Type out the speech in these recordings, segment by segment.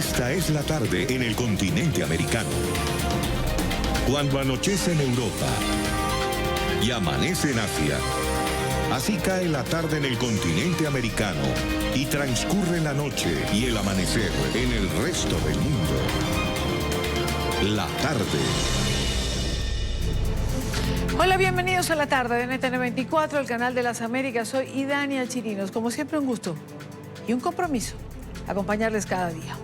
Esta es la tarde en el continente americano. Cuando anochece en Europa y amanece en Asia, así cae la tarde en el continente americano y transcurre la noche y el amanecer en el resto del mundo. La tarde. Hola, bienvenidos a la tarde de NTN 24, el canal de las Américas. Soy Idania Chirinos. Como siempre, un gusto y un compromiso acompañarles cada día.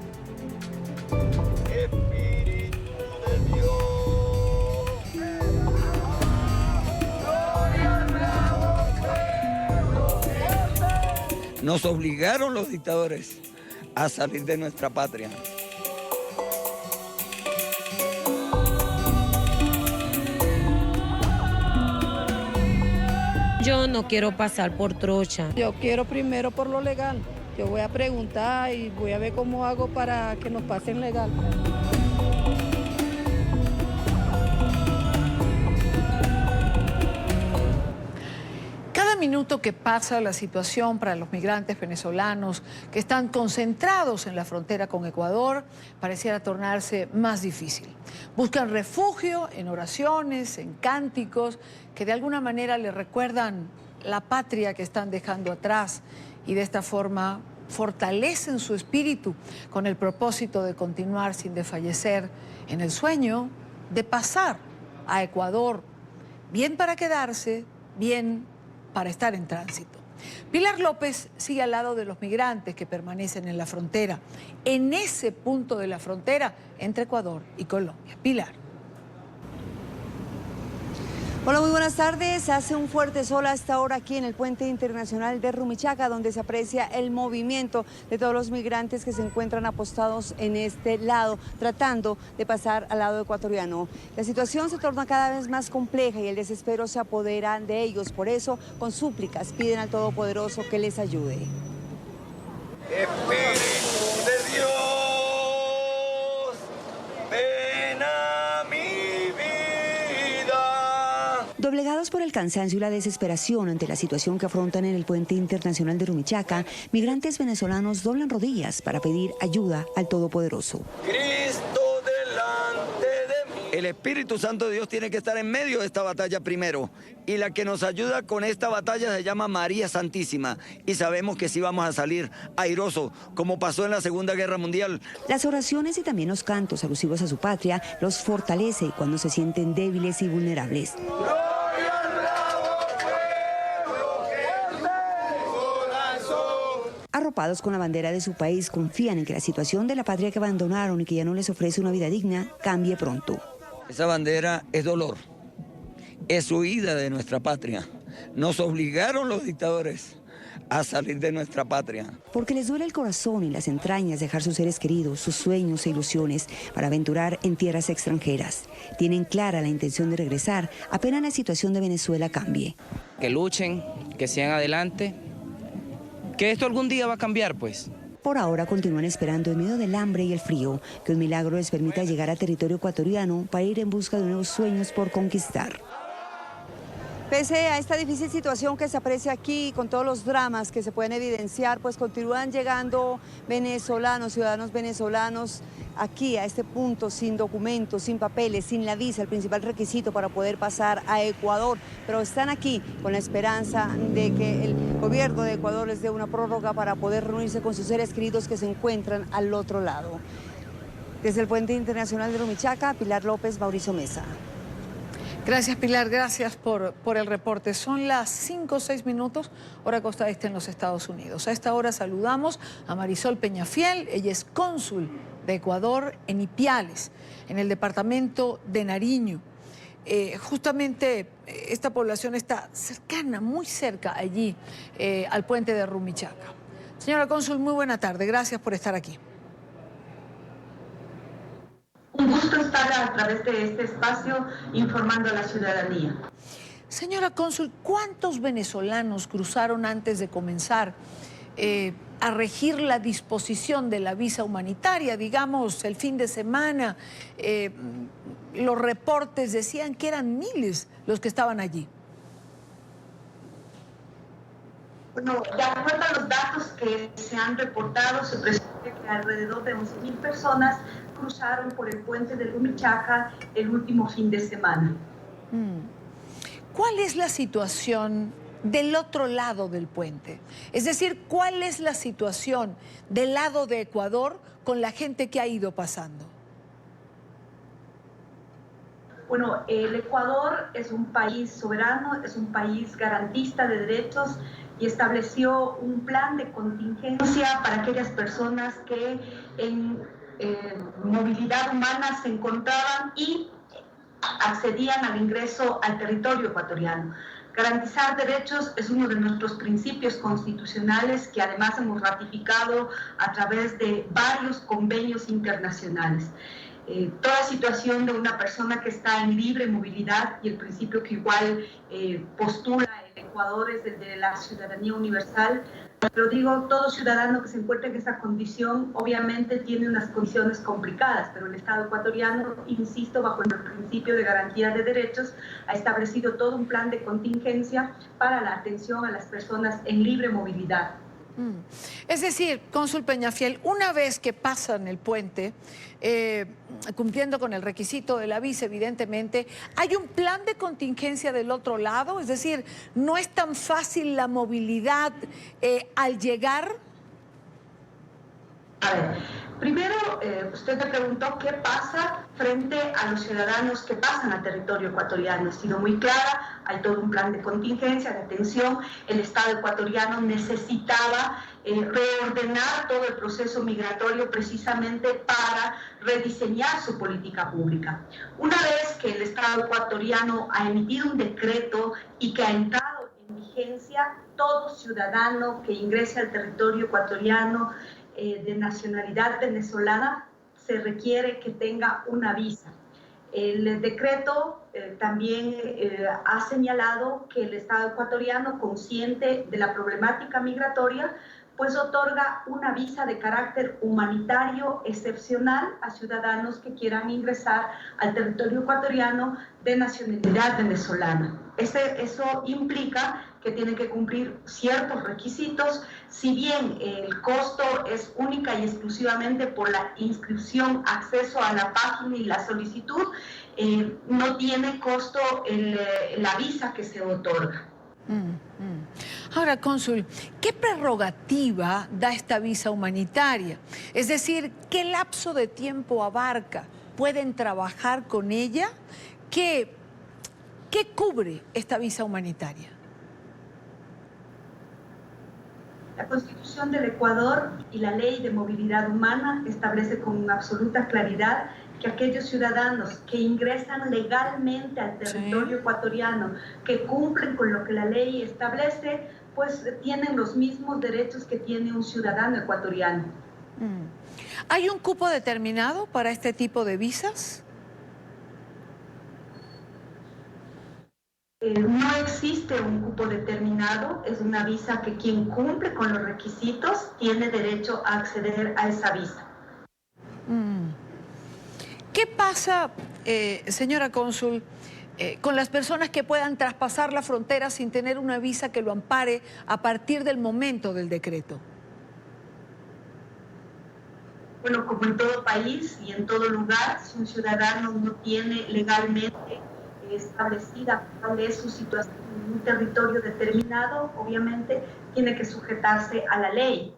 Nos obligaron los dictadores a salir de nuestra patria. Yo no quiero pasar por trocha. Yo quiero primero por lo legal. Yo voy a preguntar y voy a ver cómo hago para que nos pasen legal. Cada minuto que pasa, la situación para los migrantes venezolanos que están concentrados en la frontera con Ecuador pareciera tornarse más difícil. Buscan refugio en oraciones, en cánticos que de alguna manera les recuerdan la patria que están dejando atrás y de esta forma fortalecen su espíritu con el propósito de continuar sin desfallecer en el sueño de pasar a Ecuador, bien para quedarse, bien para estar en tránsito. Pilar López sigue al lado de los migrantes que permanecen en la frontera, en ese punto de la frontera entre Ecuador y Colombia. Pilar. Hola, muy buenas tardes. Hace un fuerte sol a esta hora aquí en el puente internacional de Rumichaca, donde se aprecia el movimiento de todos los migrantes que se encuentran apostados en este lado, tratando de pasar al lado ecuatoriano. La situación se torna cada vez más compleja y el desespero se apodera de ellos. Por eso, con súplicas, piden al Todopoderoso que les ayude. Espíritu de Dios, ven a mi vida. Doblegados por el cansancio y la desesperación ante la situación que afrontan en el puente internacional de Rumichaca, migrantes venezolanos doblan rodillas para pedir ayuda al Todopoderoso. Cristo delante de mí. El Espíritu Santo de Dios tiene que estar en medio de esta batalla primero. Y la que nos ayuda con esta batalla se llama María Santísima. Y sabemos que sí vamos a salir airosos, como pasó en la Segunda Guerra Mundial. Las oraciones y también los cantos alusivos a su patria los fortalece cuando se sienten débiles y vulnerables. Arropados con la bandera de su país, confían en que la situación de la patria que abandonaron y que ya no les ofrece una vida digna cambie pronto. Esa bandera es dolor, es huida de nuestra patria. Nos obligaron los dictadores a salir de nuestra patria. Porque les duele el corazón y las entrañas dejar sus seres queridos, sus sueños e ilusiones para aventurar en tierras extranjeras. Tienen clara la intención de regresar apenas la situación de Venezuela cambie. Que luchen, que sigan adelante, que esto algún día va a cambiar, pues. Por ahora continúan esperando en medio del hambre y el frío que un milagro les permita llegar a territorio ecuatoriano para ir en busca de nuevos sueños por conquistar. Pese a esta difícil situación que se aprecia aquí, con todos los dramas que se pueden evidenciar, pues continúan llegando venezolanos, ciudadanos venezolanos, aquí a este punto sin documentos, sin papeles, sin la visa, el principal requisito para poder pasar a Ecuador. Pero están aquí con la esperanza de que el gobierno de Ecuador les dé una prórroga para poder reunirse con sus seres queridos que se encuentran al otro lado. Desde el puente internacional de Rumichaca, Pilar López, Mauricio Mesa. Gracias, Pilar, gracias por el reporte. Son las 5 o 6 minutos, hora costa este en los Estados Unidos. A esta hora saludamos a Marisol Peñafiel, ella es cónsul de Ecuador en Ipiales, en el departamento de Nariño. Justamente esta población está cercana, muy cerca allí, al puente de Rumichaca. Señora cónsul, muy buena tarde, gracias por estar aquí. Un gusto estar a través de este espacio informando a la ciudadanía. Señora cónsul, ¿cuántos venezolanos cruzaron antes de comenzar a regir la disposición de la visa humanitaria? Digamos, el fin de semana, los reportes decían que eran miles los que estaban allí. Bueno, de acuerdo a los datos que se han reportado, se presume que alrededor de 11.000 personas cruzaron por el puente del Rumichaca el último fin de semana. ¿Cuál es la situación del otro lado del puente? Es decir, ¿cuál es la situación del lado de Ecuador con la gente que ha ido pasando? Bueno, el Ecuador es un país soberano, es un país garantista de derechos y estableció un plan de contingencia para aquellas personas que en movilidad humana se encontraban y accedían al ingreso al territorio ecuatoriano. Garantizar derechos es uno de nuestros principios constitucionales que además hemos ratificado a través de varios convenios internacionales. Toda situación de una persona que está en libre movilidad, y el principio que igual postula el Ecuador es el de la ciudadanía universal, pero digo, todo ciudadano que se encuentre en esa condición obviamente tiene unas condiciones complicadas, pero el Estado ecuatoriano, insisto, bajo el principio de garantía de derechos, ha establecido todo un plan de contingencia para la atención a las personas en libre movilidad. Es decir, cónsul Peñafiel, una vez que pasan el puente, cumpliendo con el requisito de la visa, evidentemente, ¿hay un plan de contingencia del otro lado? Es decir, ¿no es tan fácil la movilidad al llegar? A ver, primero, usted me preguntó qué pasa frente a los ciudadanos que pasan al territorio ecuatoriano. Ha sido muy clara, hay todo un plan de contingencia, de atención. El Estado ecuatoriano necesitaba reordenar todo el proceso migratorio precisamente para rediseñar su política pública. Una vez que el Estado ecuatoriano ha emitido un decreto y que ha entrado en vigencia, todo ciudadano que ingrese al territorio ecuatoriano de nacionalidad venezolana se requiere que tenga una visa. El decreto también ha señalado que el Estado ecuatoriano, consciente de la problemática migratoria, pues otorga una visa de carácter humanitario excepcional a ciudadanos que quieran ingresar al territorio ecuatoriano de nacionalidad venezolana. Eso implica que tienen que cumplir ciertos requisitos. Si bien el costo es única y exclusivamente por la inscripción, acceso a la página y la solicitud, no tiene costo la visa que se otorga. Ahora, cónsul, ¿qué prerrogativa da esta visa humanitaria? Es decir, ¿qué lapso de tiempo abarca? ¿Pueden trabajar con ella? ¿Qué cubre esta visa humanitaria? La Constitución del Ecuador y la Ley de Movilidad Humana establece con absoluta claridad que aquellos ciudadanos que ingresan legalmente al territorio ecuatoriano, que cumplen con lo que la ley establece, pues tienen los mismos derechos que tiene un ciudadano ecuatoriano. ¿Hay un cupo determinado para este tipo de visas? No existe un cupo determinado, es una visa que quien cumple con los requisitos tiene derecho a acceder a esa visa. ¿Qué pasa, señora cónsul, con las personas que puedan traspasar la frontera sin tener una visa que lo ampare a partir del momento del decreto? Bueno, como en todo país y en todo lugar, si un ciudadano no tiene legalmente establecida cuál es su situación en un territorio determinado, obviamente tiene que sujetarse a la ley.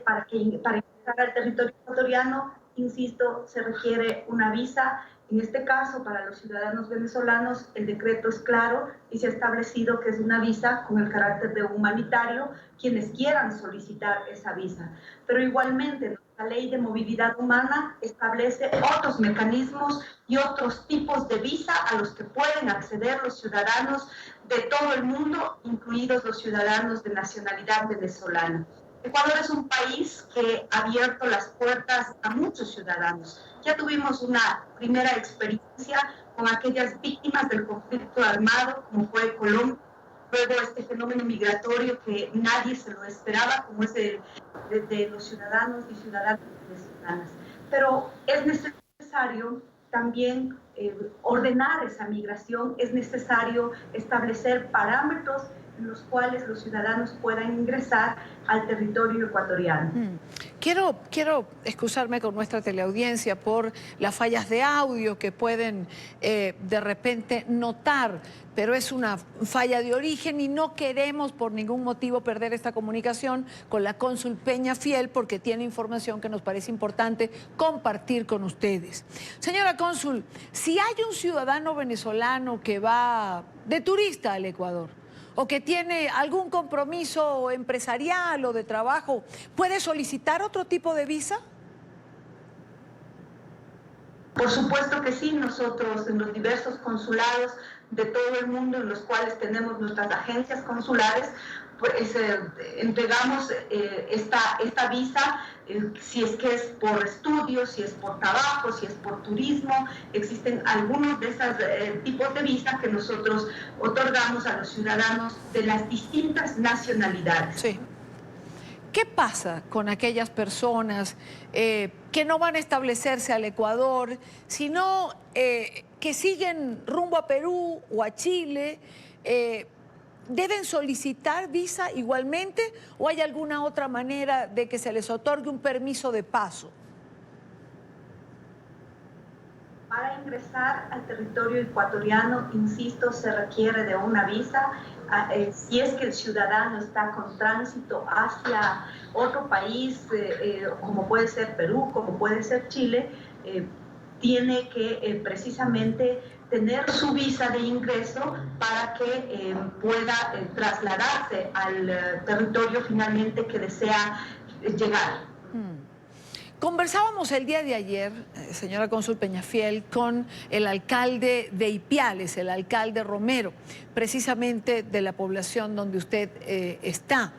Para ingresar al territorio ecuatoriano, insisto, se requiere una visa. En este caso, para los ciudadanos venezolanos, el decreto es claro y se ha establecido que es una visa con el carácter de humanitario quienes quieran solicitar esa visa. Pero igualmente, la Ley de Movilidad Humana establece otros mecanismos y otros tipos de visa a los que pueden acceder los ciudadanos de todo el mundo, incluidos los ciudadanos de nacionalidad venezolana. Ecuador es un país que ha abierto las puertas a muchos ciudadanos. Ya tuvimos una primera experiencia con aquellas víctimas del conflicto armado, como fue Colombia, luego este fenómeno migratorio que nadie se lo esperaba, como es de los ciudadanos y ciudadanas venezolanas. Pero es necesario también ordenar esa migración, es necesario establecer parámetros en los cuales los ciudadanos puedan ingresar al territorio ecuatoriano. Quiero excusarme con nuestra teleaudiencia por las fallas de audio que pueden de repente notar, pero es una falla de origen y no queremos por ningún motivo perder esta comunicación con la cónsul Peñafiel porque tiene información que nos parece importante compartir con ustedes. Señora cónsul, si hay un ciudadano venezolano que va de turista al Ecuador, o que tiene algún compromiso empresarial o de trabajo, ¿puede solicitar otro tipo de visa? Por supuesto que sí, nosotros en los diversos consulados de todo el mundo en los cuales tenemos nuestras agencias consulares, pues entregamos esta visa, si es que es por estudios, si es por trabajo, si es por turismo. Existen algunos de esos tipos de visas que nosotros otorgamos a los ciudadanos de las distintas nacionalidades. Sí. ¿Qué pasa con aquellas personas que no van a establecerse al Ecuador, sino que siguen rumbo a Perú o a Chile? ¿Deben solicitar visa igualmente o hay alguna otra manera de que se les otorgue un permiso de paso? Para ingresar al territorio ecuatoriano, insisto, se requiere de una visa. Si es que el ciudadano está con tránsito hacia otro país, como puede ser Perú, como puede ser Chile, tiene que precisamente tener su visa de ingreso para que pueda trasladarse al territorio finalmente que desea llegar. Conversábamos el día de ayer, señora cónsul Peñafiel, con el alcalde de Ipiales, el alcalde Romero, precisamente de la población donde usted está.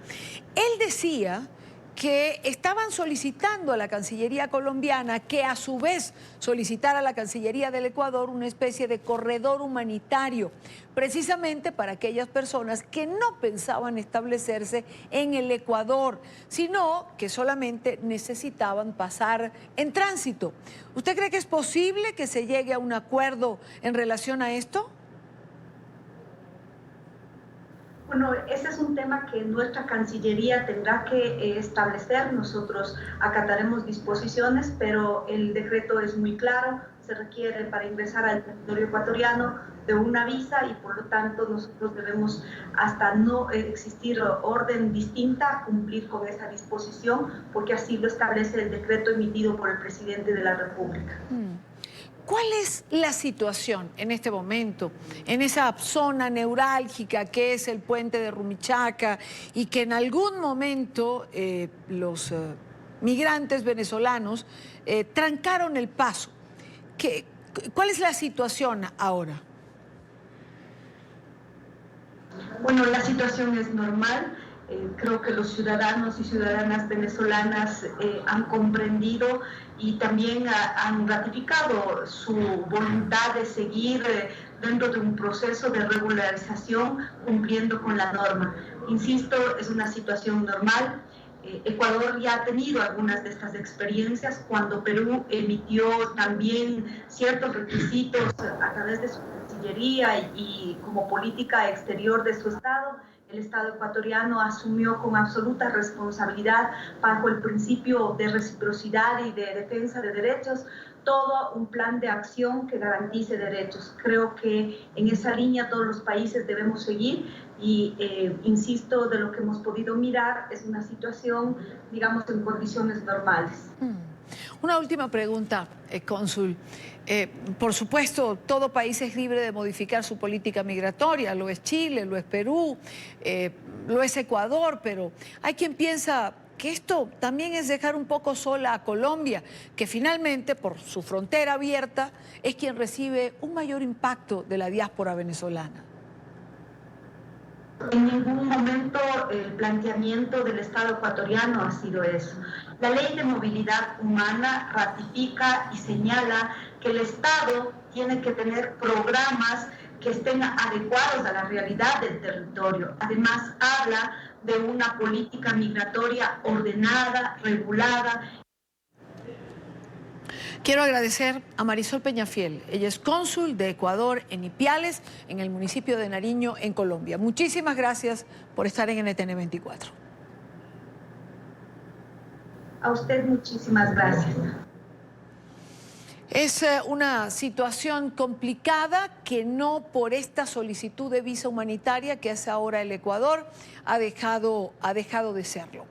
Él decía que estaban solicitando a la Cancillería colombiana que a su vez solicitara a la Cancillería del Ecuador una especie de corredor humanitario, precisamente para aquellas personas que no pensaban establecerse en el Ecuador, sino que solamente necesitaban pasar en tránsito. ¿Usted cree que es posible que se llegue a un acuerdo en relación a esto? Bueno, ese es un tema que nuestra Cancillería tendrá que establecer. Nosotros acataremos disposiciones, pero el decreto es muy claro. Se requiere para ingresar al territorio ecuatoriano de una visa y por lo tanto nosotros debemos, hasta no existir orden distinta, cumplir con esa disposición porque así lo establece el decreto emitido por el presidente de la República. ¿Cuál es la situación en este momento, en esa zona neurálgica que es el puente de Rumichaca y que en algún momento los migrantes venezolanos trancaron el paso? ¿Cuál es la situación ahora? Bueno, la situación es normal. Creo que los ciudadanos y ciudadanas venezolanas han comprendido y también han ratificado su voluntad de seguir dentro de un proceso de regularización cumpliendo con la norma. Insisto, es una situación normal. Ecuador ya ha tenido algunas de estas experiencias cuando Perú emitió también ciertos requisitos a través de su Cancillería y como política exterior de su Estado. El Estado ecuatoriano asumió con absoluta responsabilidad, bajo el principio de reciprocidad y de defensa de derechos, todo un plan de acción que garantice derechos. Creo que en esa línea todos los países debemos seguir y, insisto, de lo que hemos podido mirar es una situación, digamos, en condiciones normales. Una última pregunta, cónsul. Por supuesto, todo país es libre de modificar su política migratoria, lo es Chile, lo es Perú, lo es Ecuador, pero hay quien piensa que esto también es dejar un poco sola a Colombia, que finalmente, por su frontera abierta, es quien recibe un mayor impacto de la diáspora venezolana. En ningún momento el planteamiento del Estado ecuatoriano ha sido eso. La Ley de Movilidad Humana ratifica y señala que el Estado tiene que tener programas que estén adecuados a la realidad del territorio. Además, habla de una política migratoria ordenada, regulada. Quiero agradecer a Marisol Peñafiel. Ella es cónsul de Ecuador en Ipiales, en el municipio de Nariño, en Colombia. Muchísimas gracias por estar en NTN 24. A usted muchísimas gracias. Es una situación complicada que no por esta solicitud de visa humanitaria que hace ahora el Ecuador ha dejado de serlo.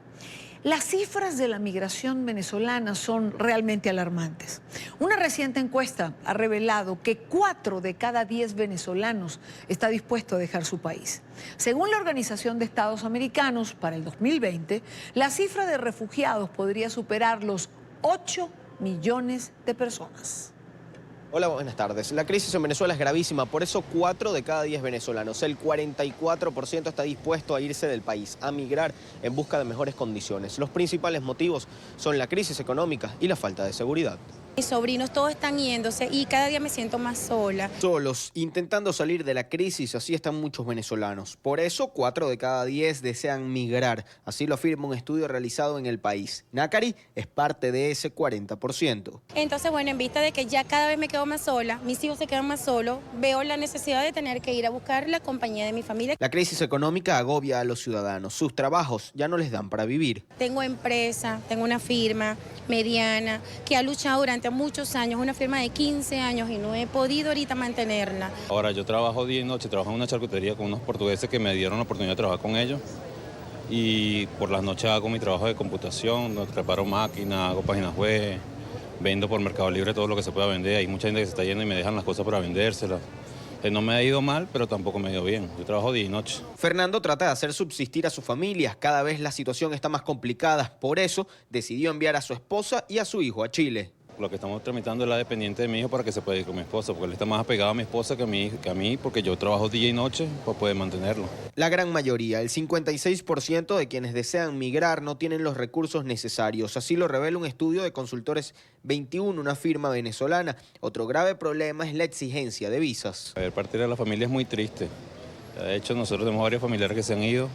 Las cifras de la migración venezolana son realmente alarmantes. Una reciente encuesta ha revelado que 4 de cada 10 venezolanos está dispuesto a dejar su país. Según la Organización de Estados Americanos, para el 2020, la cifra de refugiados podría superar los 8 millones de personas. Hola, buenas tardes. La crisis en Venezuela es gravísima, por eso 4 de cada 10 venezolanos, el 44% está dispuesto a irse del país, a migrar en busca de mejores condiciones. Los principales motivos son la crisis económica y la falta de seguridad. Mis sobrinos todos están yéndose y cada día me siento más sola. Solos, intentando salir de la crisis, así están muchos venezolanos. Por eso, 4 de cada 10 desean migrar. Así lo afirma un estudio realizado en el país. Nácari es parte de ese 40%. Entonces, bueno, en vista de que ya cada vez me quedo más sola, mis hijos se quedan más solos, veo la necesidad de tener que ir a buscar la compañía de mi familia. La crisis económica agobia a los ciudadanos. Sus trabajos ya no les dan para vivir. Tengo empresa, tengo una firma mediana que ha luchado durante muchos años, una firma de 15 años y no he podido ahorita mantenerla. Ahora yo trabajo día y noche, trabajo en una charcutería con unos portugueses que me dieron la oportunidad de trabajar con ellos y por las noches hago mi trabajo de computación, reparo máquinas, hago páginas web, vendo por Mercado Libre todo lo que se pueda vender. Hay mucha gente que se está yendo y me dejan las cosas para vendérselas. No me ha ido mal, pero tampoco me ha ido bien. Yo trabajo día y noche. Fernando trata de hacer subsistir a su familia. Cada vez la situación está más complicada. Por eso decidió enviar a su esposa y a su hijo a Chile. Lo que estamos tramitando es la dependiente de mi hijo para que se pueda ir con mi esposa, porque él está más apegado a mi esposa que a mí, porque yo trabajo día y noche para poder mantenerlo. La gran mayoría, el 56% de quienes desean migrar no tienen los recursos necesarios. Así lo revela un estudio de Consultores 21, una firma venezolana. Otro grave problema es la exigencia de visas. Ver partir de la familia es muy triste. De hecho, nosotros tenemos varios familiares que se han ido.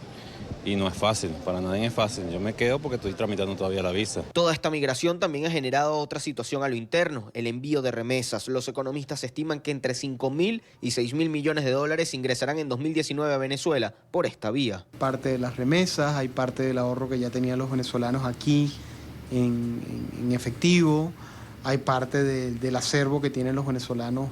Y no es fácil, para nadie es fácil. Yo me quedo porque estoy tramitando todavía la visa. Toda esta migración también ha generado otra situación a lo interno, el envío de remesas. Los economistas estiman que entre 5.000 y 6.000 millones de dólares ingresarán en 2019 a Venezuela por esta vía. Parte de las remesas, hay parte del ahorro que ya tenían los venezolanos aquí en efectivo, hay parte del acervo que tienen los venezolanos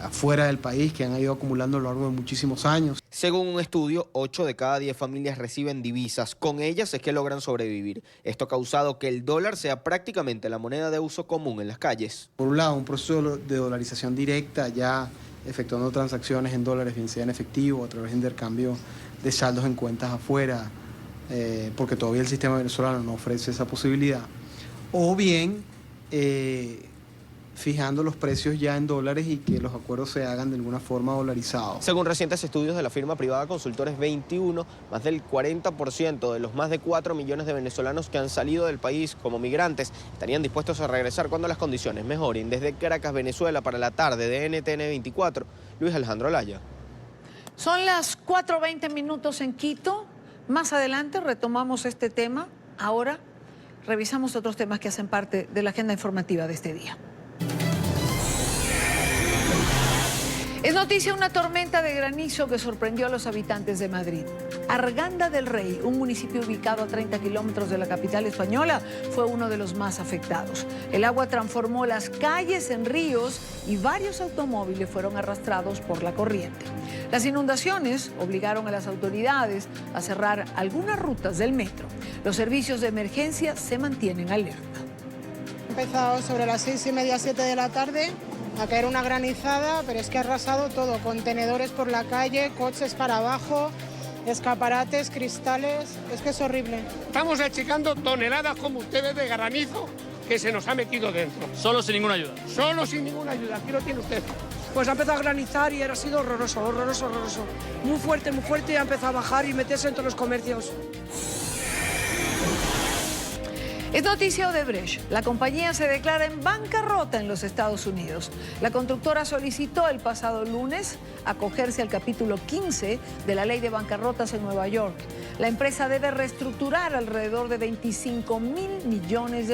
afuera del país, que han ido acumulando a lo largo de muchísimos años. Según un estudio, 8 de cada 10 familias reciben divisas. Con ellas es que logran sobrevivir. Esto ha causado que el dólar sea prácticamente la moneda de uso común en las calles. Por un lado, un proceso de dolarización directa, ya efectuando transacciones en dólares, bien sea en efectivo, a través de intercambio de saldos en cuentas afuera, porque todavía el sistema venezolano no ofrece esa posibilidad. O bien fijando los precios ya en dólares y que los acuerdos se hagan de alguna forma dolarizados. Según recientes estudios de la firma privada Consultores 21, más del 40% de los más de 4 millones de venezolanos que han salido del país como migrantes estarían dispuestos a regresar cuando las condiciones mejoren. Desde Caracas, Venezuela, para la tarde de NTN 24, Luis Alejandro Laya. Son las 4:20 en Quito. Más adelante retomamos este tema. Ahora revisamos otros temas que hacen parte de la agenda informativa de este día. Es noticia una tormenta de granizo que sorprendió a los habitantes de Madrid. Arganda del Rey, un municipio ubicado a 30 kilómetros de la capital española, fue uno de los más afectados. El agua transformó las calles en ríos y varios automóviles fueron arrastrados por la corriente. Las inundaciones obligaron a las autoridades a cerrar algunas rutas del metro. Los servicios de emergencia se mantienen alerta. Empezado sobre las 6:30, 7 de la tarde. A caer una granizada, pero es que ha arrasado todo, contenedores por la calle, coches para abajo, escaparates, cristales, es que es horrible. Estamos achicando toneladas como ustedes de granizo que se nos ha metido dentro. Solo sin ninguna ayuda. Solo sin ninguna ayuda, aquí lo tiene usted. Pues ha empezado a granizar y ha sido horroroso, horroroso, horroroso. Muy fuerte y ha empezado a bajar y meterse en todos los comercios. Es noticia Odebrecht. La compañía se declara en bancarrota en los Estados Unidos. La constructora solicitó el pasado lunes acogerse al capítulo 15 de la ley de bancarrotas en Nueva York. La empresa debe reestructurar alrededor de $25.000 millones.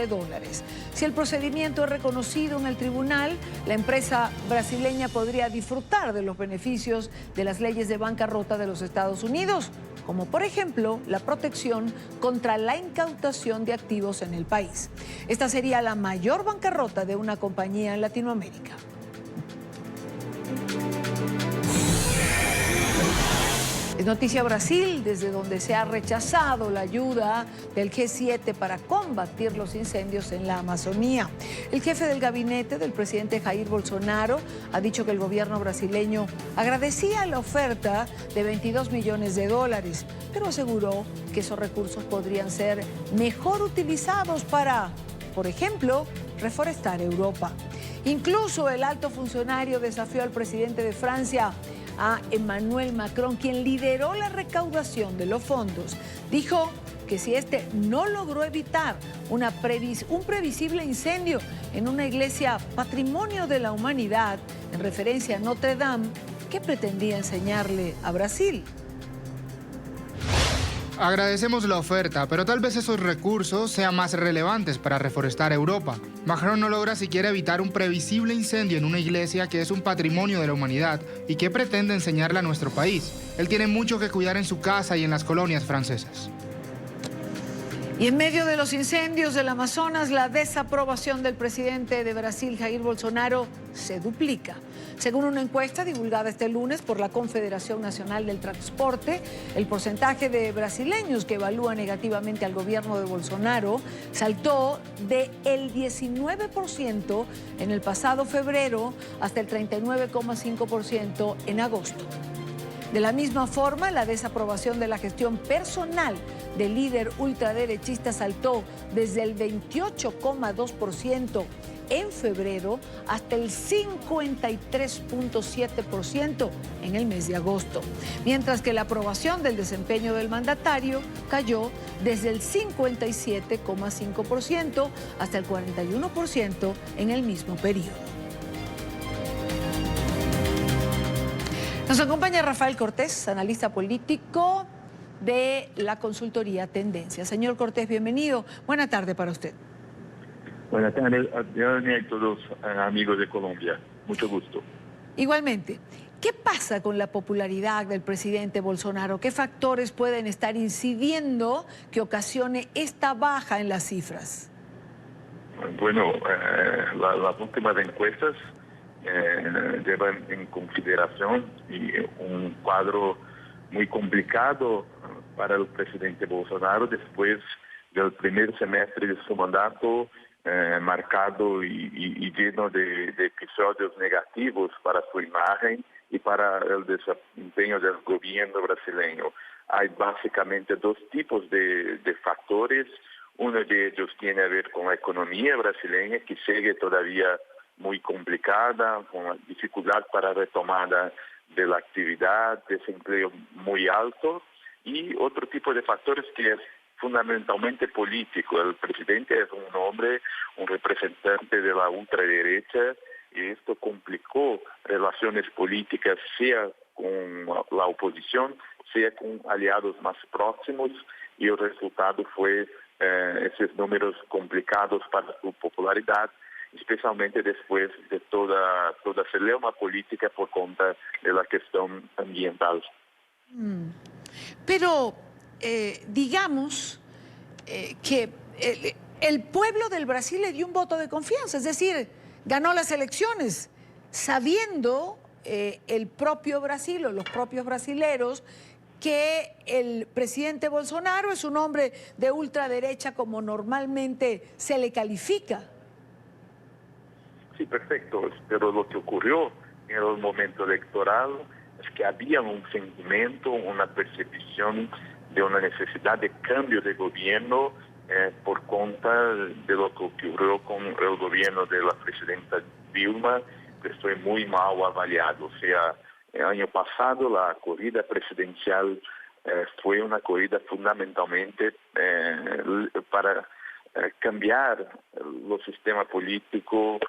Si el procedimiento es reconocido en el tribunal, la empresa brasileña podría disfrutar de los beneficios de las leyes de bancarrota de los Estados Unidos como por ejemplo la protección contra la incautación de activos en el país. Esta sería la mayor bancarrota de una compañía en Latinoamérica. Es noticia Brasil, desde donde se ha rechazado la ayuda del G7 para combatir los incendios en la Amazonía. El jefe del gabinete del presidente Jair Bolsonaro ha dicho que el gobierno brasileño agradecía la oferta de $22 millones, pero aseguró que esos recursos podrían ser mejor utilizados para, por ejemplo, reforestar Europa. Incluso el alto funcionario desafió al presidente de Francia, a Emmanuel Macron, quien lideró la recaudación de los fondos. Dijo que si este no logró evitar un previsible incendio en una iglesia patrimonio de la humanidad, en referencia a Notre Dame, ¿qué pretendía enseñarle a Brasil? Agradecemos la oferta, pero tal vez esos recursos sean más relevantes para reforestar Europa. Macron no logra siquiera evitar un previsible incendio en una iglesia que es un patrimonio de la humanidad y que pretende enseñarle a nuestro país. Él tiene mucho que cuidar en su casa y en las colonias francesas. Y en medio de los incendios del Amazonas, la desaprobación del presidente de Brasil, Jair Bolsonaro, se duplica. Según una encuesta divulgada este lunes por la Confederación Nacional del Transporte, el porcentaje de brasileños que evalúa negativamente al gobierno de Bolsonaro saltó del 19% en el pasado febrero hasta el 39,5% en agosto. De la misma forma, la desaprobación de la gestión personal del líder ultraderechista saltó desde el 28,2% en febrero hasta el 53,7% en el mes de agosto, mientras que la aprobación del desempeño del mandatario cayó desde el 57,5% hasta el 41% en el mismo periodo. Nos acompaña Rafael Cortés, analista político de la consultoría Tendencia. Señor Cortés, bienvenido. Buena tarde para usted. Buenas tardes, Adriana, y todos amigos de Colombia. Mucho gusto. Igualmente, ¿qué pasa con la popularidad del presidente Bolsonaro? ¿Qué factores pueden estar incidiendo que ocasione esta baja en las cifras? Bueno, las últimas encuestas llevan en consideración un cuadro muy complicado para el presidente Bolsonaro después del primer semestre de su mandato, marcado y lleno de episodios negativos para su imagen y para el desempeño del gobierno brasileño. Hay básicamente dos tipos de factores. Uno de ellos tiene a ver con la economía brasileña, que sigue todavía muy complicada, con dificultad para retomada de la actividad, desempleo muy alto, y otro tipo de factores que es fundamentalmente político. El presidente es un hombre, un representante de la ultraderecha, y esto complicó relaciones políticas, sea con la oposición, sea con aliados más próximos, y el resultado fue esos números complicados para su popularidad, especialmente después de toda celeuma política por cuenta de la cuestión ambiental. Pero digamos que el pueblo del Brasil le dio un voto de confianza, es decir, ganó las elecciones sabiendo el propio Brasil o los propios brasileros que el presidente Bolsonaro es un hombre de ultraderecha como normalmente se le califica. Sí, perfecto, pero lo que ocurrió en el momento electoral es que había un sentimiento, una percepción de una necesidad de cambio de gobierno por cuenta de lo que ocurrió con el gobierno de la presidenta Dilma, que fue muy mal avaliado. O sea, el año pasado la corrida presidencial fue una corrida fundamentalmente para cambiar los sistemas políticos,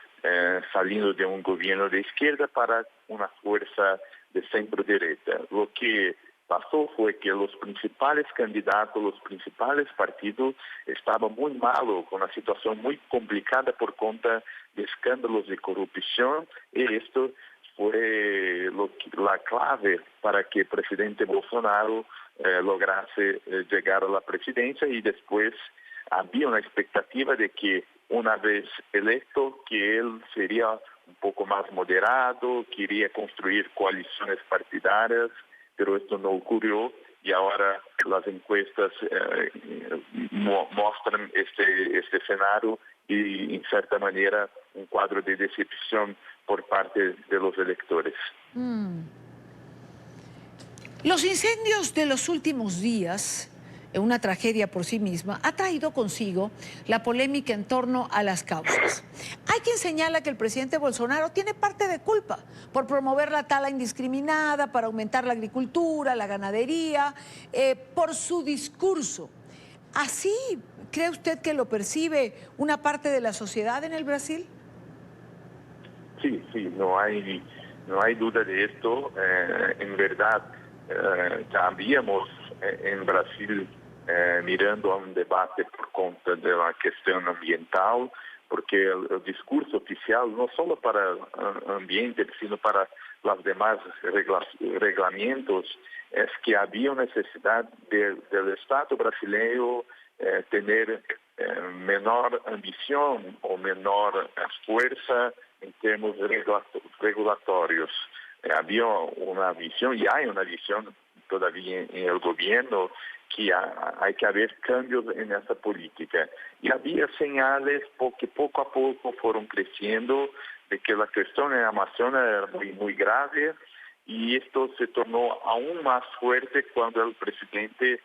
saliendo de un gobierno de izquierda para una fuerza de centro-derecha. Lo que pasó fue que los principales candidatos, los principales partidos estaban muy malos, con una situación muy complicada por cuenta de escándalos de corrupción, y esto fue la clave para que el presidente Bolsonaro lograse llegar a la presidencia, y después había una expectativa de que una vez electo que él sería un poco más moderado, quería construir coaliciones partidarias, pero esto no ocurrió, y ahora las encuestas muestran este escenario y, en cierta manera, un cuadro de decepción por parte de los electores. Los incendios de los últimos días, una tragedia por sí misma, ha traído consigo la polémica en torno a las causas. Hay quien señala que el presidente Bolsonaro tiene parte de culpa por promover la tala indiscriminada, para aumentar la agricultura, la ganadería, por su discurso. ¿Así cree usted que lo percibe una parte de la sociedad en el Brasil? Sí, no hay duda de esto. En verdad, ya habíamos en Brasil mirando a un debate por cuenta de la cuestión ambiental, porque el discurso oficial, no solo para el ambiente, sino para los demás reglamentos, es que había necesidad del Estado brasileño tener menor ambición o menor fuerza en términos regulatorios. Había una visión, y hay una visión todavía en el gobierno, que hay que haber cambios en esa política. Y había señales que poco a poco fueron creciendo de que la cuestión en Amazonas era muy grave, y esto se tornó aún más fuerte cuando el presidente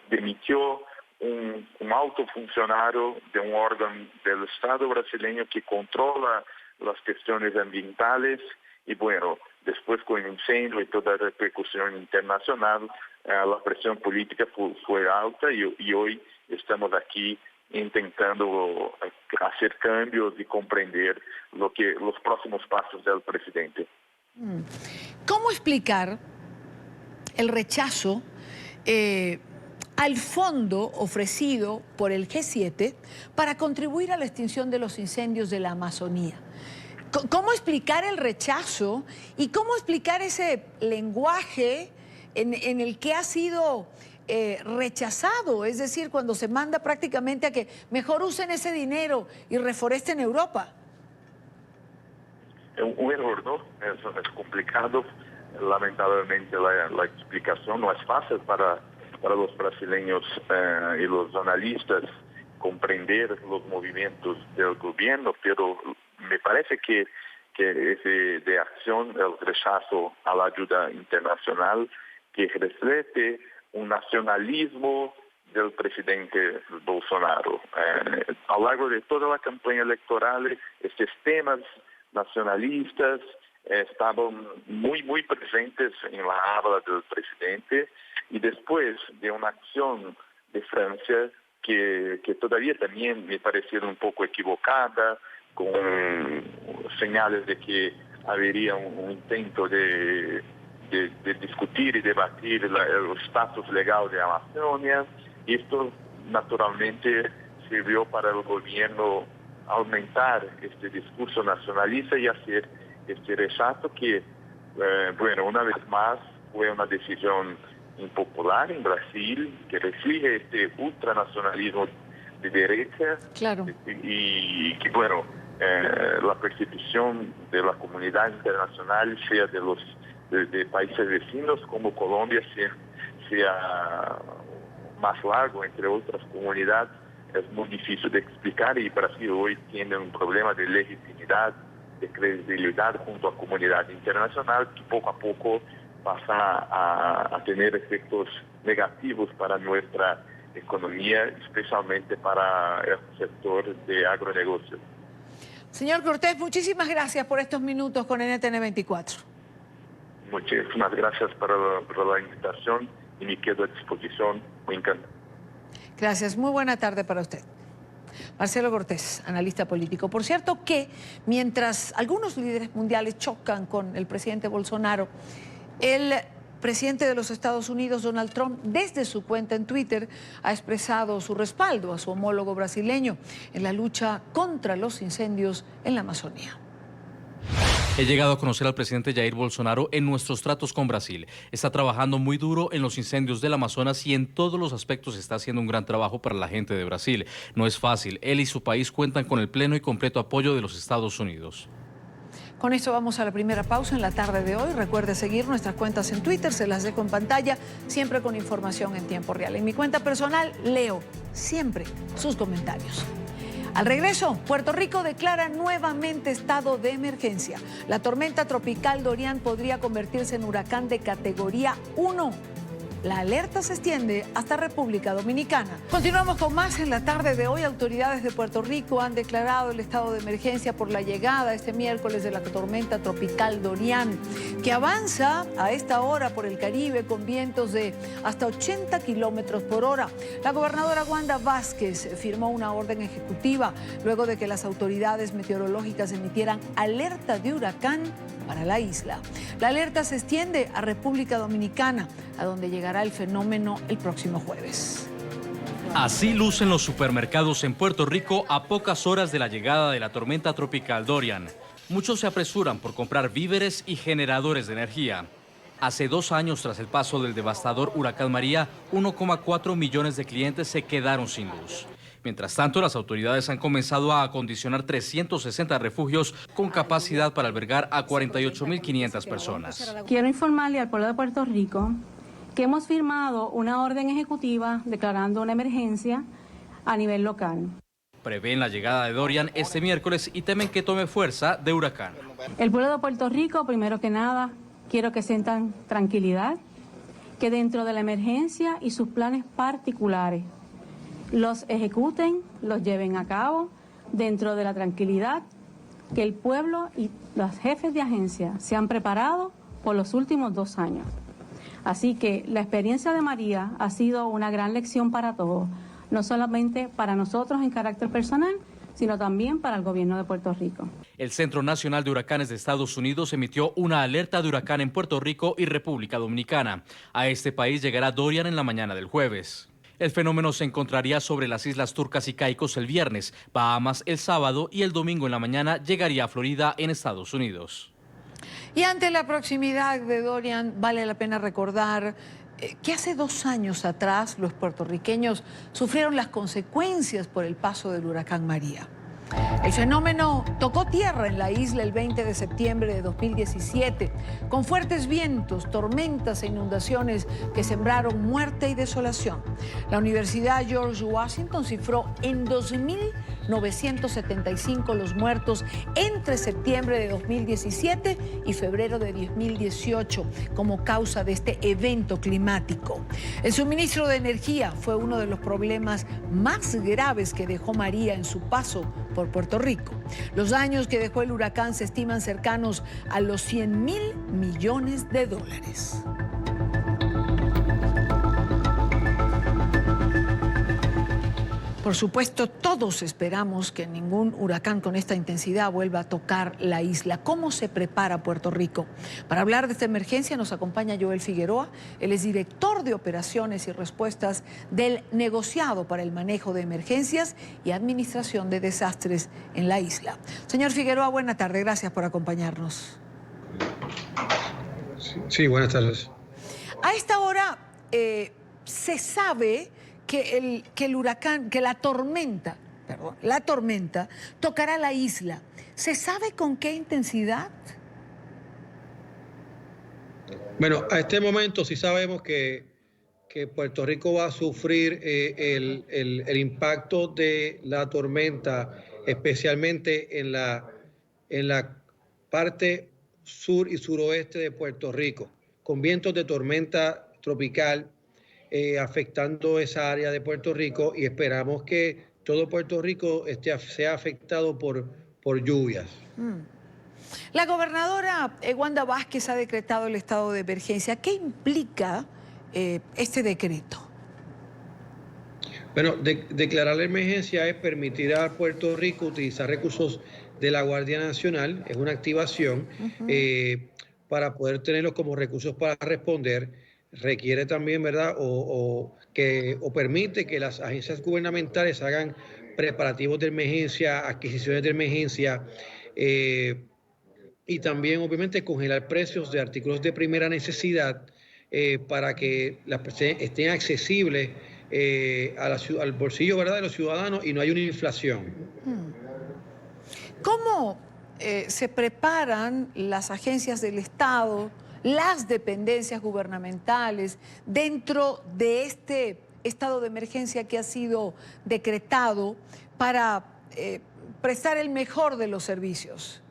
dimitió un alto funcionario de un órgano del Estado brasileño que controla las cuestiones ambientales. Y bueno, después con el incendio y toda la repercusión internacional, la presión política fue alta, y hoy estamos aquí intentando hacer cambios y comprender los próximos pasos del presidente. ¿Cómo explicar el rechazo al fondo ofrecido por el G7 para contribuir a la extinción de los incendios de la Amazonía? ¿Cómo explicar el rechazo y cómo explicar ese lenguaje en el que ha sido rechazado? Es decir, cuando se manda prácticamente a que mejor usen ese dinero y reforesten Europa. Es un error, ¿no? Es complicado. Lamentablemente la explicación no es fácil para los brasileños y los analistas comprender los movimientos del gobierno, pero me parece que ese de acción, el rechazo a la ayuda internacional, que refleja un nacionalismo del presidente Bolsonaro. A lo largo de toda la campaña electoral, estos temas nacionalistas estaban muy presentes en la habla del presidente, y después de una acción de Francia que todavía también me parecieron un poco equivocada, con señales de que habría un intento de discutir y debatir el estatus legal de Amazonia. Esto naturalmente sirvió para el gobierno aumentar este discurso nacionalista y hacer este rechazo que, bueno, una vez más fue una decisión impopular en Brasil, que refleja este ultranacionalismo de derecha. Claro. Y que, bueno, la percepción de la comunidad internacional, sea de países vecinos como Colombia, sea más largo, entre otras comunidades, es muy difícil de explicar, y Brasil hoy tiene un problema de legitimidad, de credibilidad junto a la comunidad internacional, que poco a poco pasa a tener efectos negativos para nuestra economía, especialmente para el sector de agronegocio. Señor Cortés, muchísimas gracias por estos minutos con NTN 24. Muchísimas gracias por la invitación, y me quedo a disposición. Me encanta. Gracias, muy buena tarde para usted. Marcelo Cortés, analista político. Por cierto que mientras algunos líderes mundiales chocan con el presidente Bolsonaro, el presidente de los Estados Unidos, Donald Trump, desde su cuenta en Twitter, ha expresado su respaldo a su homólogo brasileño en la lucha contra los incendios en la Amazonía. He llegado a conocer al presidente Jair Bolsonaro en nuestros tratos con Brasil. Está trabajando muy duro en los incendios del Amazonas y en todos los aspectos está haciendo un gran trabajo para la gente de Brasil. No es fácil. Él y su país cuentan con el pleno y completo apoyo de los Estados Unidos. Con esto vamos a la primera pausa en la tarde de hoy. Recuerde seguir nuestras cuentas en Twitter, se las dejo en pantalla, siempre con información en tiempo real. En mi cuenta personal leo siempre sus comentarios. Al regreso, Puerto Rico declara nuevamente estado de emergencia. La tormenta tropical Dorian podría convertirse en huracán de categoría 1. La alerta se extiende hasta República Dominicana. Continuamos con más en la tarde de hoy. Autoridades de Puerto Rico han declarado el estado de emergencia por la llegada este miércoles de la tormenta tropical Dorian, que avanza a esta hora por el Caribe con vientos de hasta 80 kilómetros por hora. La gobernadora Wanda Vázquez firmó una orden ejecutiva luego de que las autoridades meteorológicas emitieran alerta de huracán para la isla. La alerta se extiende a República Dominicana, a donde llegará el fenómeno el próximo jueves. Así lucen los supermercados en Puerto Rico a pocas horas de la llegada de la tormenta tropical Dorian. Muchos se apresuran por comprar víveres y generadores de energía. Hace 2 años, tras el paso del devastador huracán María, 1,4 millones de clientes se quedaron sin luz. Mientras tanto, las autoridades han comenzado a acondicionar 360 refugios con capacidad para albergar a 48.500 personas. Quiero informarle al pueblo de Puerto Rico que hemos firmado una orden ejecutiva declarando una emergencia a nivel local. Prevén la llegada de Dorian este miércoles y temen que tome fuerza de huracán. El pueblo de Puerto Rico, primero que nada, quiero que sientan tranquilidad, que dentro de la emergencia y sus planes particulares los ejecuten, los lleven a cabo dentro de la tranquilidad que el pueblo y los jefes de agencia se han preparado por los últimos 2 años. Así que la experiencia de María ha sido una gran lección para todos, no solamente para nosotros en carácter personal, sino también para el gobierno de Puerto Rico. El Centro Nacional de Huracanes de Estados Unidos emitió una alerta de huracán en Puerto Rico y República Dominicana. A este país llegará Dorian en la mañana del jueves. El fenómeno se encontraría sobre las Islas Turcas y Caicos el viernes, Bahamas el sábado y el domingo en la mañana llegaría a Florida en Estados Unidos. Y ante la proximidad de Dorian, vale la pena recordar que hace 2 años atrás los puertorriqueños sufrieron las consecuencias por el paso del huracán María. El fenómeno tocó tierra en la isla el 20 de septiembre de 2017, con fuertes vientos, tormentas e inundaciones que sembraron muerte y desolación. La Universidad George Washington cifró en 2.975 los muertos entre septiembre de 2017 y febrero de 2018 como causa de este evento climático. El suministro de energía fue uno de los problemas más graves que dejó María en su paso por Puerto Rico. Los daños que dejó el huracán se estiman cercanos a los 100.000 millones de dólares. Por supuesto, todos esperamos que ningún huracán con esta intensidad vuelva a tocar la isla. ¿Cómo se prepara Puerto Rico? Para hablar de esta emergencia nos acompaña Joel Figueroa. Él es director de operaciones y respuestas del negociado para el manejo de emergencias y administración de desastres en la isla. Señor Figueroa, buena tarde. Gracias por acompañarnos. Sí, buenas tardes. A esta hora se sabe que la tormenta tocará la isla. ¿Se sabe con qué intensidad? Bueno, a este momento sí sabemos que Puerto Rico va a sufrir el impacto de la tormenta, especialmente en la parte sur y suroeste de Puerto Rico, con vientos de tormenta tropical afectando esa área de Puerto Rico, y esperamos que todo Puerto Rico sea afectado por lluvias. La gobernadora Wanda Vázquez ha decretado el estado de emergencia. ¿Qué implica este decreto? Bueno, declarar la emergencia permitir a Puerto Rico utilizar recursos de la Guardia Nacional, es una activación para poder tenerlos como recursos para responder. Requiere también, ¿verdad?, o permite que las agencias gubernamentales hagan preparativos de emergencia, adquisiciones de emergencia, y y también obviamente congelar precios de artículos de primera necesidad para que las personas estén accesibles al bolsillo, ¿verdad?, de los ciudadanos y no haya una inflación. ¿Cómo se preparan las agencias del Estado, las dependencias gubernamentales dentro de este estado de emergencia que ha sido decretado para prestar el mejor de los servicios?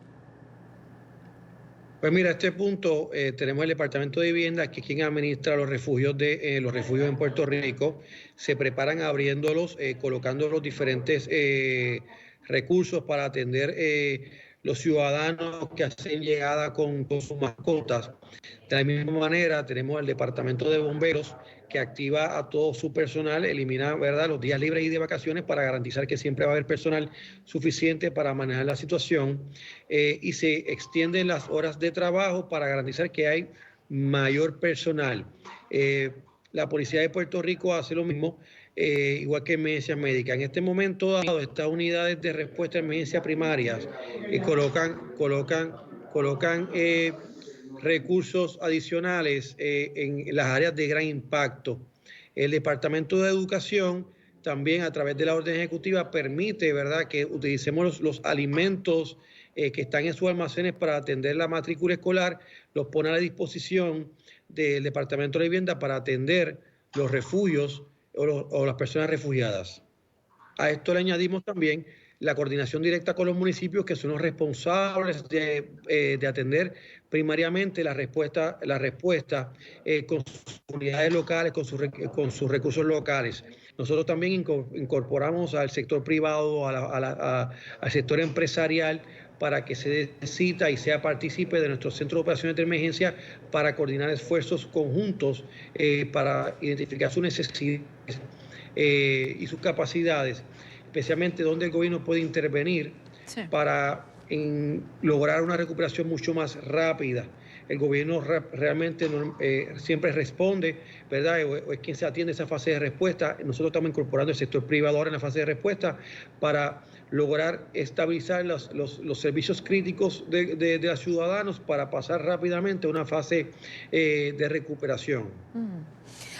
Pues mira, a este punto tenemos el Departamento de Vivienda, que es quien administra los refugios en Puerto Rico. Se preparan abriéndolos, colocando los diferentes recursos para atender los ciudadanos que hacen llegada con sus mascotas. De la misma manera, tenemos el Departamento de Bomberos, que activa a todo su personal, elimina, ¿verdad?, los días libres y de vacaciones para garantizar que siempre va a haber personal suficiente para manejar la situación, y se extienden las horas de trabajo para garantizar que hay mayor personal. La Policía de Puerto Rico hace lo mismo, igual que emergencias médicas. En este momento dado, estas unidades de respuesta a emergencias primarias colocan recursos adicionales en las áreas de gran impacto. El Departamento de Educación también, a través de la orden ejecutiva, permite, ¿verdad?, que utilicemos los alimentos que están en sus almacenes para atender la matrícula escolar, los pone a la disposición del Departamento de Vivienda para atender los refugios o las personas refugiadas. A esto le añadimos también la coordinación directa con los municipios, que son los responsables de atender primariamente la respuesta con sus unidades locales, con sus recursos locales. Nosotros también incorporamos al sector privado, al sector empresarial, para que se dé cita y sea partícipe de nuestro centro de operaciones de emergencia para coordinar esfuerzos conjuntos para identificar sus necesidades y sus capacidades, especialmente donde el gobierno puede intervenir para lograr una recuperación mucho más rápida. El gobierno realmente siempre responde, ¿verdad? O es quien se atiende a esa fase de respuesta. Nosotros estamos incorporando el sector privado ahora en la fase de respuesta para lograr estabilizar los servicios críticos de los ciudadanos para pasar rápidamente a una fase de recuperación.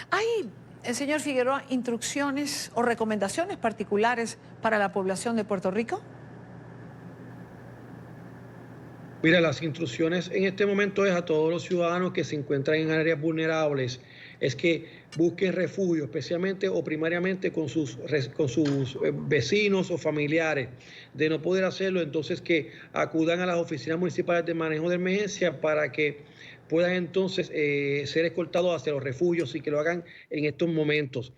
¿Hay, señor Figueroa, instrucciones o recomendaciones particulares para la población de Puerto Rico? Mira, las instrucciones en este momento es a todos los ciudadanos que se encuentran en áreas vulnerables, es que busquen refugio, especialmente o primariamente con sus vecinos o familiares. De no poder hacerlo, entonces que acudan a las oficinas municipales de manejo de emergencia para que puedan entonces ser escoltados hacia los refugios y que lo hagan en estos momentos.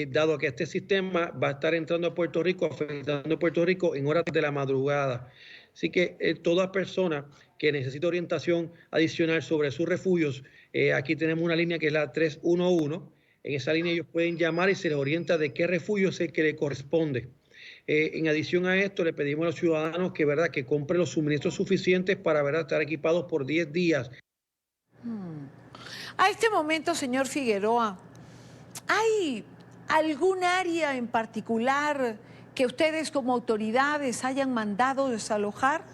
Dado que este sistema va a estar entrando a Puerto Rico, afectando a Puerto Rico en horas de la madrugada. Así que toda persona que necesite orientación adicional sobre sus refugios, aquí tenemos una línea que es la 311. En esa línea ellos pueden llamar y se les orienta de qué refugio es el que le corresponde. En adición a esto, le pedimos a los ciudadanos que, ¿verdad?, que compren los suministros suficientes para, ¿verdad?, estar equipados por 10 días. A este momento, señor Figueroa, ¿hay algún área en particular que ustedes como autoridades hayan mandado desalojar?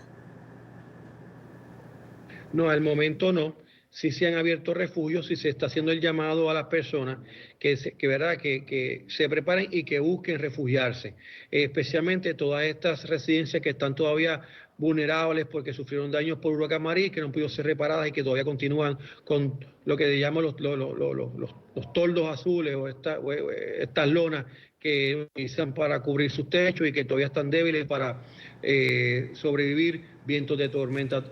No, al momento no. Sí se han abierto refugios y se está haciendo el llamado a las personas que se preparen y que busquen refugiarse. Especialmente todas estas residencias que están todavía vulnerables porque sufrieron daños por huracán María, que no han podido ser reparadas y que todavía continúan con lo que llaman los toldos azules o estas lonas que utilizan para cubrir sus techos y que todavía están débiles para sobrevivir vientos de tormenta.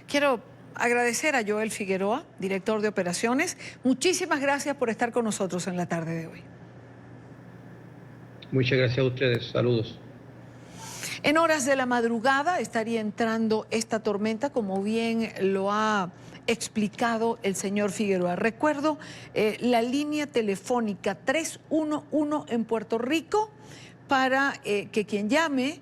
Quiero agradecer a Joel Figueroa, director de operaciones. Muchísimas gracias por estar con nosotros en la tarde de hoy. Muchas gracias a ustedes. Saludos. En horas de la madrugada estaría entrando esta tormenta, como bien lo ha explicado el señor Figueroa. Recuerdo la línea telefónica 311 en Puerto Rico para que quien llame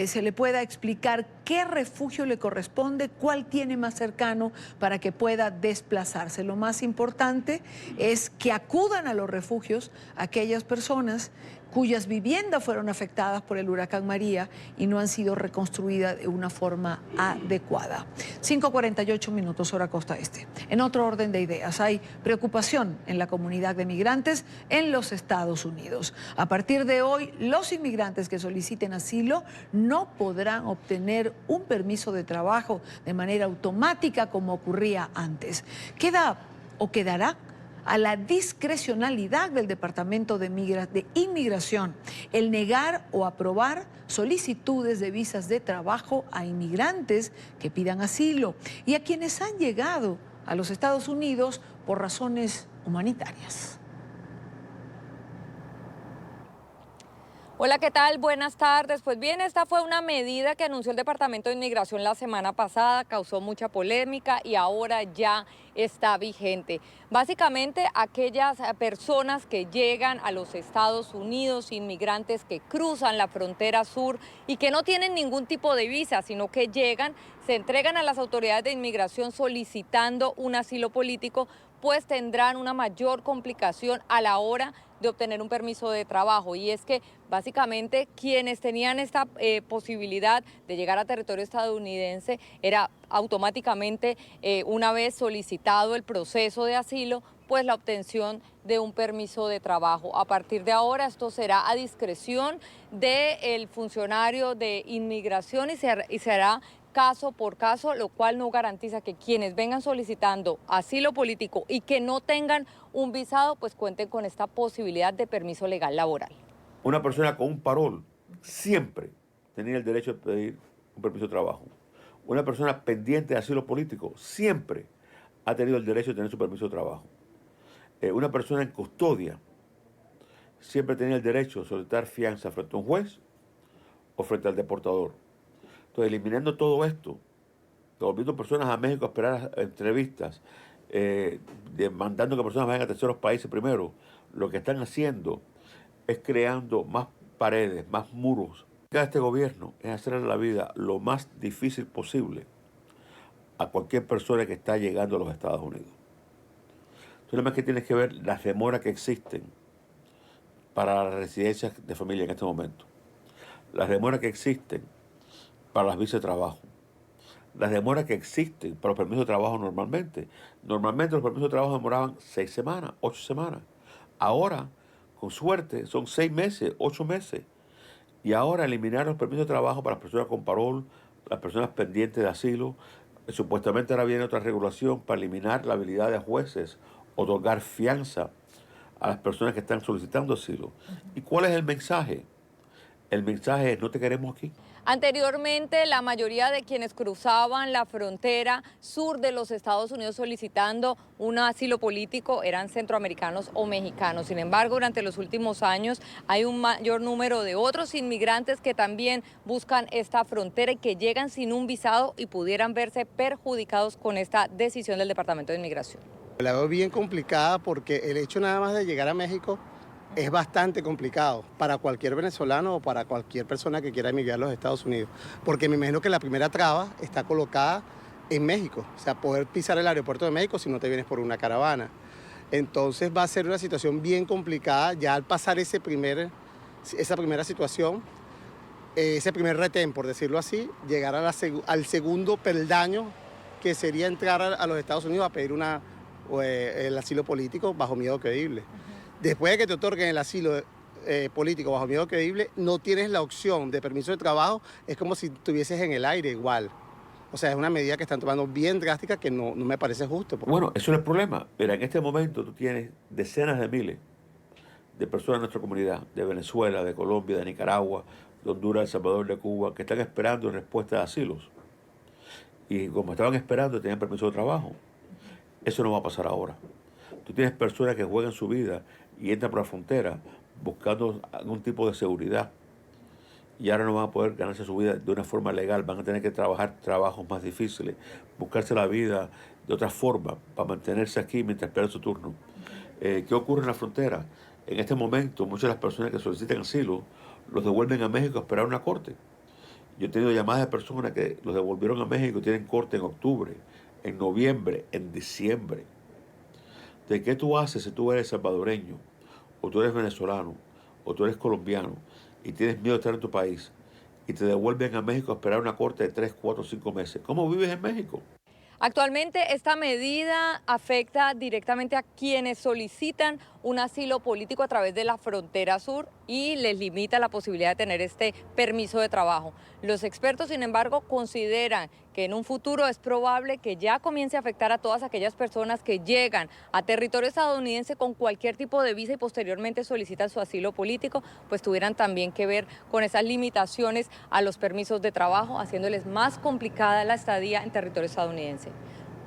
se le pueda explicar qué refugio le corresponde, cuál tiene más cercano para que pueda desplazarse. Lo más importante es que acudan a los refugios aquellas personas cuyas viviendas fueron afectadas por el huracán María y no han sido reconstruidas de una forma adecuada. 5:48 minutos, hora costa este. En otro orden de ideas, hay preocupación en la comunidad de migrantes en los Estados Unidos. A partir de hoy, los inmigrantes que soliciten asilo no podrán obtener un permiso de trabajo de manera automática como ocurría antes. Queda o quedará a la discrecionalidad del Departamento de Inmigración el negar o aprobar solicitudes de visas de trabajo a inmigrantes que pidan asilo y a quienes han llegado a los Estados Unidos por razones humanitarias. Hola, ¿qué tal? Buenas tardes. Pues bien, esta fue una medida que anunció el Departamento de Inmigración la semana pasada, causó mucha polémica y ahora ya está vigente. Básicamente, aquellas personas que llegan a los Estados Unidos, inmigrantes que cruzan la frontera sur y que no tienen ningún tipo de visa, sino que llegan, se entregan a las autoridades de inmigración solicitando un asilo político, pues tendrán una mayor complicación a la hora de obtener un permiso de trabajo. Y es que básicamente quienes tenían esta posibilidad de llegar a territorio estadounidense era automáticamente, una vez solicitado el proceso de asilo, pues la obtención de un permiso de trabajo. A partir de ahora esto será a discreción del funcionario de inmigración y se hará caso por caso, lo cual no garantiza que quienes vengan solicitando asilo político y que no tengan un visado, pues cuenten con esta posibilidad de permiso legal laboral. Una persona con un parol siempre tenía el derecho de pedir un permiso de trabajo. Una persona pendiente de asilo político siempre ha tenido el derecho de tener su permiso de trabajo. Una persona en custodia siempre tenía el derecho de solicitar fianza frente a un juez o frente al deportador. Entonces, eliminando todo esto, devolviendo personas a México a esperar entrevistas, demandando que personas vayan a terceros países primero, lo que están haciendo es creando más paredes, más muros. Lo que hace este gobierno es hacerle la vida lo más difícil posible a cualquier persona que está llegando a los Estados Unidos. Entonces, nada más que tienes que ver las demoras que existen para las residencias de familia en este momento. Las demoras que existen para las visas de trabajo. Las demoras que existen para los permisos de trabajo normalmente. Normalmente los permisos de trabajo demoraban 6 semanas, 8 semanas. Ahora, con suerte, son 6 meses, 8 meses. Y ahora eliminar los permisos de trabajo para las personas con parol, las personas pendientes de asilo. Supuestamente ahora viene otra regulación para eliminar la habilidad de jueces, otorgar fianza a las personas que están solicitando asilo. ¿Y cuál es el mensaje? El mensaje es: no te queremos aquí. Anteriormente, la mayoría de quienes cruzaban la frontera sur de los Estados Unidos solicitando un asilo político eran centroamericanos o mexicanos. Sin embargo, durante los últimos años hay un mayor número de otros inmigrantes que también buscan esta frontera y que llegan sin un visado y pudieran verse perjudicados con esta decisión del Departamento de Inmigración. La veo bien complicada porque el hecho nada más de llegar a México es bastante complicado para cualquier venezolano o para cualquier persona que quiera emigrar a los Estados Unidos, porque me imagino que la primera traba está colocada en México, o sea, poder pisar el aeropuerto de México si no te vienes por una caravana. Entonces va a ser una situación bien complicada ya al pasar esa primera situación, ese primer retén, por decirlo así, llegar al segundo peldaño, que sería entrar a los Estados Unidos a pedir el asilo político bajo miedo creíble. Después de que te otorguen el asilo político bajo miedo creíble, no tienes la opción de permiso de trabajo, es como si estuvieses en el aire igual. O sea, es una medida que están tomando bien drástica que no me parece justo. Bueno, eso no es el problema. Pero en este momento tú tienes decenas de miles de personas en nuestra comunidad, de Venezuela, de Colombia, de Nicaragua, de Honduras, El Salvador, de Cuba, que están esperando respuesta de asilos. Y como estaban esperando, tenían permiso de trabajo. Eso no va a pasar ahora. Tú tienes personas que juegan su vida y entran por la frontera buscando algún tipo de seguridad. Y ahora no van a poder ganarse su vida de una forma legal. Van a tener que trabajar trabajos más difíciles, buscarse la vida de otra forma para mantenerse aquí mientras esperan su turno. ¿Qué ocurre en la frontera? En este momento, muchas de las personas que solicitan asilo los devuelven a México a esperar una corte. Yo he tenido llamadas de personas que los devolvieron a México y tienen corte en octubre, en noviembre, en diciembre. ¿De qué tú haces si tú eres salvadoreño, o tú eres venezolano, o tú eres colombiano y tienes miedo de estar en tu país y te devuelven a México a esperar una corte de 3, 4, 5 meses, ¿cómo vives en México? Actualmente esta medida afecta directamente a quienes solicitan un asilo político a través de la frontera sur y les limita la posibilidad de tener este permiso de trabajo. Los expertos, sin embargo, consideran que en un futuro es probable que ya comience a afectar a todas aquellas personas que llegan a territorio estadounidense con cualquier tipo de visa y posteriormente solicitan su asilo político, pues tuvieran también que ver con esas limitaciones a los permisos de trabajo, haciéndoles más complicada la estadía en territorio estadounidense.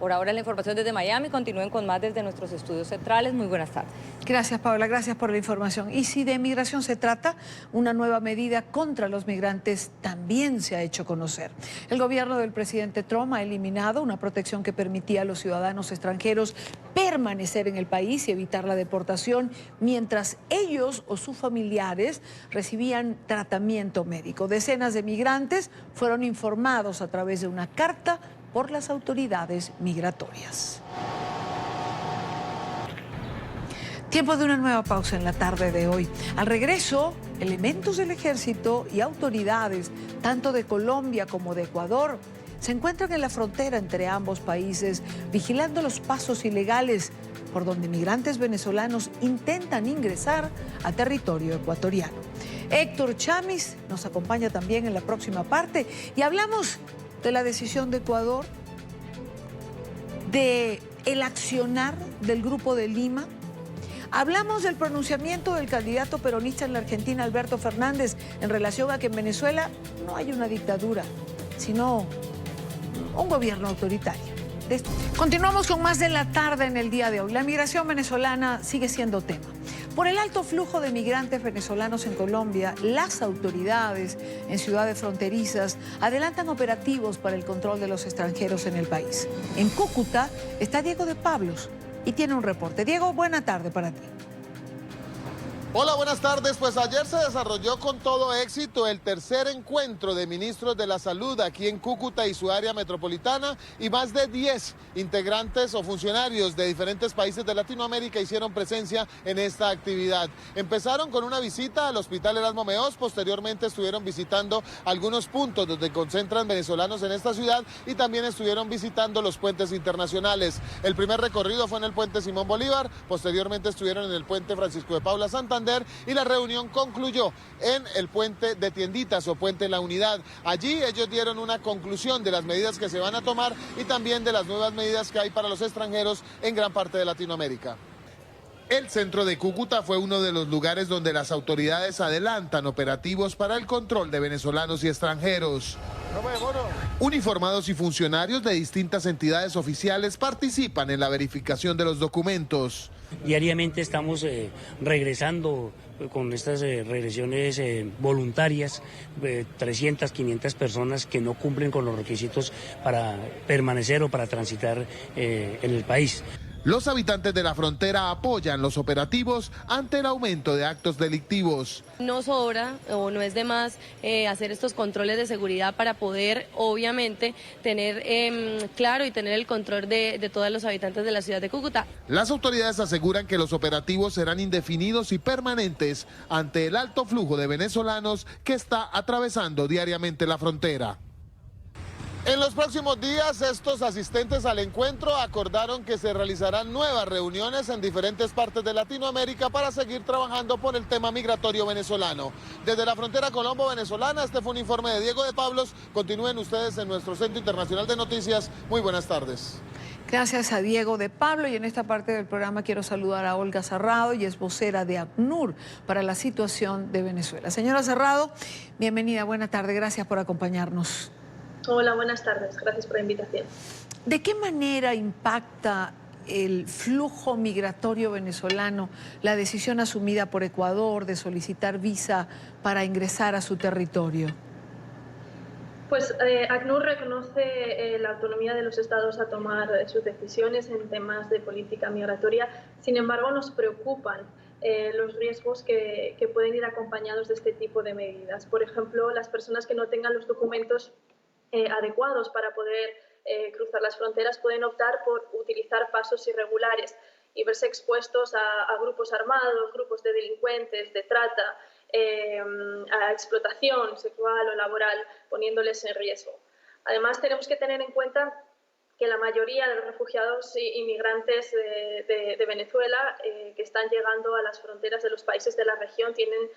Por ahora la información desde Miami, continúen con más desde nuestros estudios centrales. Muy buenas tardes. Gracias, Paola, gracias por la información. Y si de migración se trata, una nueva medida contra los migrantes también se ha hecho conocer. El gobierno del presidente Trump ha eliminado una protección que permitía a los ciudadanos extranjeros permanecer en el país y evitar la deportación mientras ellos o sus familiares recibían tratamiento médico. Decenas de migrantes fueron informados a través de una carta por las autoridades migratorias. Tiempo de una nueva pausa en la tarde de hoy. Al regreso, elementos del ejército y autoridades, tanto de Colombia como de Ecuador, se encuentran en la frontera entre ambos países, vigilando los pasos ilegales por donde migrantes venezolanos intentan ingresar a territorio ecuatoriano. Héctor Chamis nos acompaña también en la próxima parte y hablamos de la decisión de Ecuador, de el accionar del Grupo de Lima. Hablamos del pronunciamiento del candidato peronista en la Argentina, Alberto Fernández, en relación a que en Venezuela no hay una dictadura, sino un gobierno autoritario. Continuamos con más de la tarde en el día de hoy. La migración venezolana sigue siendo tema. Por el alto flujo de migrantes venezolanos en Colombia, las autoridades en ciudades fronterizas adelantan operativos para el control de los extranjeros en el país. En Cúcuta está Diego de Pablos y tiene un reporte. Diego, buena tarde para ti. Hola, buenas tardes. Pues ayer se desarrolló con todo éxito el tercer encuentro de ministros de la salud aquí en Cúcuta y su área metropolitana, y más de 10 integrantes o funcionarios de diferentes países de Latinoamérica hicieron presencia en esta actividad. Empezaron con una visita al Hospital Erasmo Meós, posteriormente estuvieron visitando algunos puntos donde concentran venezolanos en esta ciudad y también estuvieron visitando los puentes internacionales. El primer recorrido fue en el puente Simón Bolívar, posteriormente estuvieron en el puente Francisco de Paula Santander, y la reunión concluyó en el puente de Tienditas o puente La Unidad. Allí ellos dieron una conclusión de las medidas que se van a tomar y también de las nuevas medidas que hay para los extranjeros en gran parte de Latinoamérica. El centro de Cúcuta fue uno de los lugares donde las autoridades adelantan operativos para el control de venezolanos y extranjeros. Uniformados y funcionarios de distintas entidades oficiales participan en la verificación de los documentos. Diariamente estamos regresando con estas regresiones voluntarias, 300, 500 personas que no cumplen con los requisitos para permanecer o para transitar en el país. Los habitantes de la frontera apoyan los operativos ante el aumento de actos delictivos. No sobra o no es de más hacer estos controles de seguridad para poder, obviamente, tener claro y tener el control de todos los habitantes de la ciudad de Cúcuta. Las autoridades aseguran que los operativos serán indefinidos y permanentes ante el alto flujo de venezolanos que está atravesando diariamente la frontera. En los próximos días, estos asistentes al encuentro acordaron que se realizarán nuevas reuniones en diferentes partes de Latinoamérica para seguir trabajando por el tema migratorio venezolano. Desde la frontera colombo-venezolana, este fue un informe de Diego de Pablos. Continúen ustedes en nuestro Centro Internacional de Noticias. Muy buenas tardes. Gracias a Diego de Pablo, y en esta parte del programa quiero saludar a Olga Cerrado, y es vocera de ACNUR para la situación de Venezuela. Señora Cerrado, bienvenida, buena tarde, gracias por acompañarnos. Hola, buenas tardes. Gracias por la invitación. ¿De qué manera impacta el flujo migratorio venezolano la decisión asumida por Ecuador de solicitar visa para ingresar a su territorio? Pues ACNUR reconoce la autonomía de los estados a tomar sus decisiones en temas de política migratoria. Sin embargo, nos preocupan los riesgos que pueden ir acompañados de este tipo de medidas. Por ejemplo, las personas que no tengan los documentos adecuados para poder cruzar las fronteras pueden optar por utilizar pasos irregulares. y verse expuestos a grupos armados, grupos de delincuentes, de trata, a explotación sexual o laboral, poniéndoles en riesgo. Además, tenemos que tener en cuenta que la mayoría de los refugiados e inmigrantes de Venezuela que están llegando a las fronteras de los países de la región tienen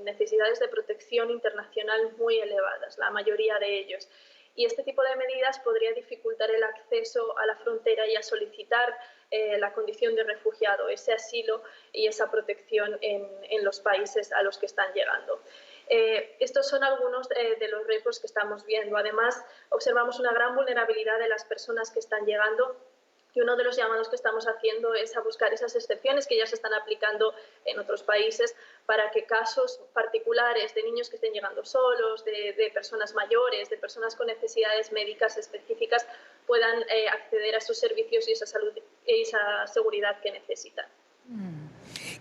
necesidades de protección internacional muy elevadas, la mayoría de ellos. Y este tipo de medidas podría dificultar el acceso a la frontera y a solicitar la condición de refugiado, ese asilo y esa protección en los países a los que están llegando. Estos son algunos de los riesgos que estamos viendo. Además, observamos una gran vulnerabilidad de las personas que están llegando y uno de los llamados que estamos haciendo es a buscar esas excepciones que ya se están aplicando en otros países para que casos particulares de niños que estén llegando solos, de personas mayores, de personas con necesidades médicas específicas puedan acceder a esos servicios y esa salud y esa seguridad que necesitan.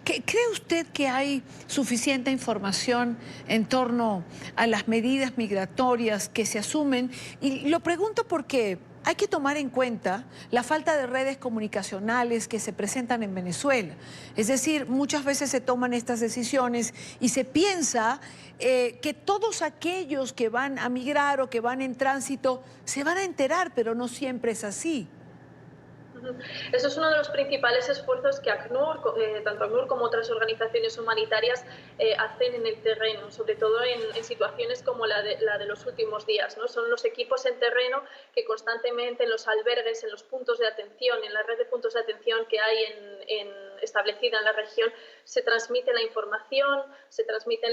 ¿Cree usted que hay suficiente información en torno a las medidas migratorias que se asumen? Y lo pregunto porque hay que tomar en cuenta la falta de redes comunicacionales que se presentan en Venezuela. Es decir, muchas veces se toman estas decisiones y se piensa que todos aquellos que van a migrar o que van en tránsito se van a enterar, pero no siempre es así. Eso es uno de los principales esfuerzos que ACNUR, tanto ACNUR como otras organizaciones humanitarias hacen en el terreno, sobre todo en situaciones como la de los últimos días, ¿no? Son los equipos en terreno que constantemente en los albergues, en los puntos de atención, en la red de puntos de atención que hay establecida en la región, se transmite la información, se transmiten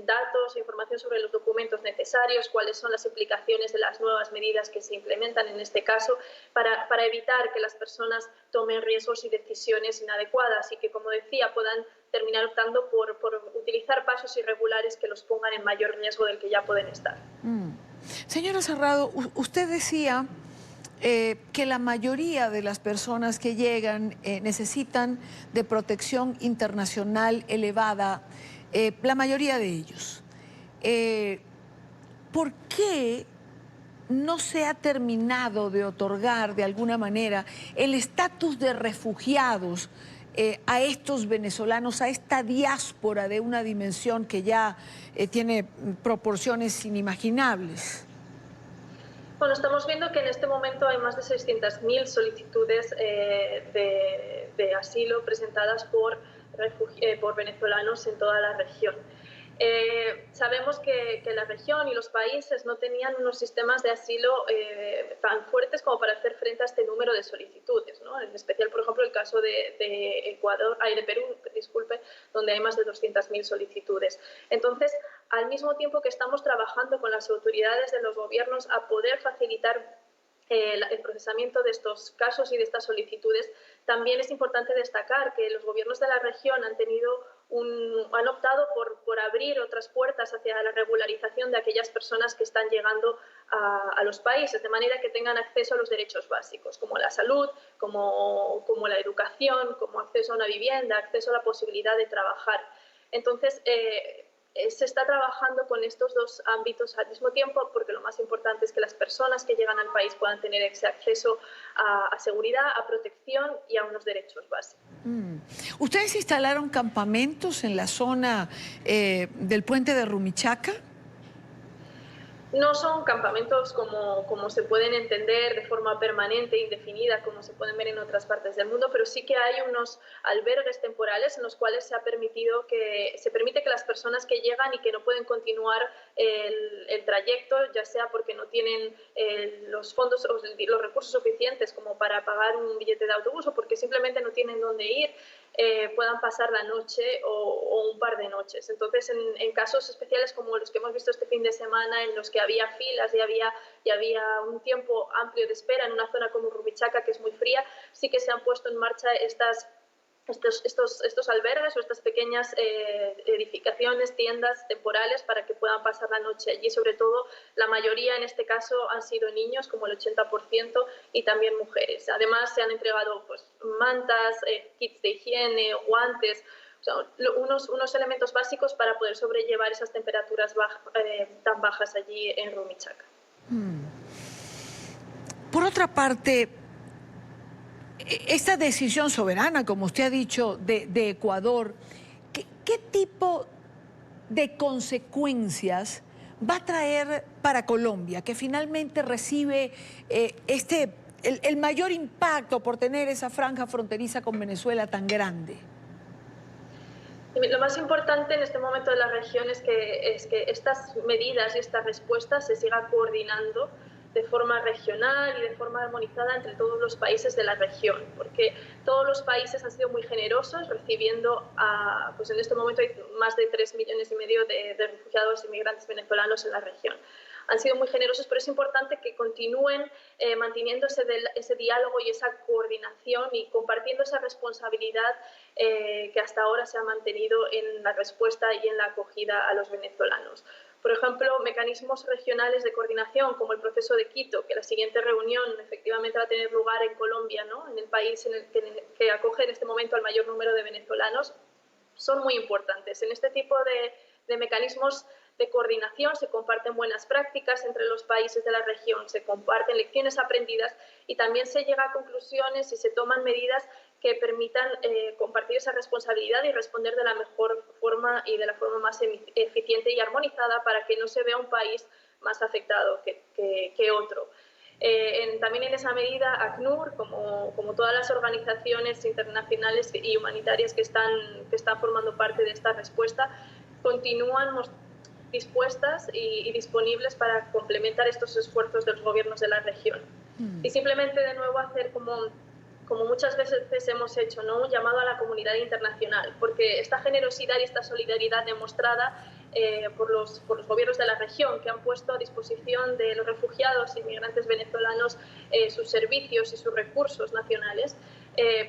datos, información sobre los documentos necesarios, cuáles son las implicaciones de las nuevas medidas que se implementan en este caso, para evitar que las personas tomen riesgos y decisiones inadecuadas y que, como decía, puedan terminar optando por utilizar pasos irregulares que los pongan en mayor riesgo del que ya pueden estar. Señora Serrado, usted decía que la mayoría de las personas que llegan necesitan de protección internacional elevada, la mayoría de ellos. ¿Por qué no se ha terminado de otorgar de alguna manera el estatus de refugiados a estos venezolanos, a esta diáspora de una dimensión que ya tiene proporciones inimaginables? Bueno, estamos viendo que en este momento hay más de 600.000 solicitudes de asilo presentadas por venezolanos en toda la región. Sabemos que la región y los países no tenían unos sistemas de asilo tan fuertes como para hacer frente a este número de solicitudes, ¿no? En especial, por ejemplo, el caso de Perú, disculpe, donde hay más de 200.000 solicitudes. Entonces, al mismo tiempo que estamos trabajando con las autoridades de los gobiernos a poder facilitar el procesamiento de estos casos y de estas solicitudes, también es importante destacar que los gobiernos de la región han optado por abrir otras puertas hacia la regularización de aquellas personas que están llegando a los países, de manera que tengan acceso a los derechos básicos, como la salud, como la educación, como acceso a una vivienda, acceso a la posibilidad de trabajar. Entonces, se está trabajando con estos dos ámbitos al mismo tiempo, porque lo más importante es que las personas que llegan al país puedan tener ese acceso a seguridad, a protección y a unos derechos básicos. ¿Ustedes instalaron campamentos en la zona del puente de Rumichaca? No son campamentos como se pueden entender de forma permanente, indefinida, como se pueden ver en otras partes del mundo, pero sí que hay unos albergues temporales en los cuales se permite que las personas que llegan y que no pueden continuar el trayecto, ya sea porque no tienen los fondos o los recursos suficientes como para pagar un billete de autobús o porque simplemente no tienen dónde ir, puedan pasar la noche o un par de noches. Entonces, en casos especiales como los que hemos visto este fin de semana, en los que había filas y había un tiempo amplio de espera en una zona como Rumichaca, que es muy fría, sí que se han puesto en marcha estos albergues o estas pequeñas edificaciones, tiendas temporales para que puedan pasar la noche allí. Sobre todo, la mayoría en este caso han sido niños, como el 80%, y también mujeres. Además, se han entregado mantas, kits de higiene, guantes, o sea, unos elementos básicos para poder sobrellevar esas temperaturas tan bajas allí en Rumichaca. Por otra parte, esta decisión soberana, como usted ha dicho, de Ecuador, ¿qué tipo de consecuencias va a traer para Colombia, que finalmente recibe el mayor impacto por tener esa franja fronteriza con Venezuela tan grande? Lo más importante en este momento de la región es que estas medidas y estas respuestas se sigan coordinando de forma regional y de forma armonizada entre todos los países de la región, porque todos los países han sido muy generosos recibiendo pues en este momento hay más de 3,5 millones de refugiados y migrantes venezolanos en la región. Han sido muy generosos, pero es importante que continúen manteniendo ese diálogo y esa coordinación y compartiendo esa responsabilidad que hasta ahora se ha mantenido en la respuesta y en la acogida a los venezolanos. Por ejemplo, mecanismos regionales de coordinación, como el proceso de Quito, que la siguiente reunión efectivamente va a tener lugar en Colombia, ¿no? En el país que acoge en este momento al mayor número de venezolanos, son muy importantes. En este tipo de mecanismos de coordinación se comparten buenas prácticas entre los países de la región, se comparten lecciones aprendidas y también se llega a conclusiones y se toman medidas que permitan compartir esa responsabilidad y responder de la mejor forma y de la forma más eficiente y armonizada para que no se vea un país más afectado que otro. También en esa medida, ACNUR, como todas las organizaciones internacionales y humanitarias que están formando parte de esta respuesta, continúan dispuestas y disponibles para complementar estos esfuerzos de los gobiernos de la región. Y simplemente de nuevo hacer como muchas veces hemos hecho, ¿no? Un llamado a la comunidad internacional, porque esta generosidad y esta solidaridad demostrada por los gobiernos de la región, que han puesto a disposición de los refugiados y migrantes venezolanos sus servicios y sus recursos nacionales,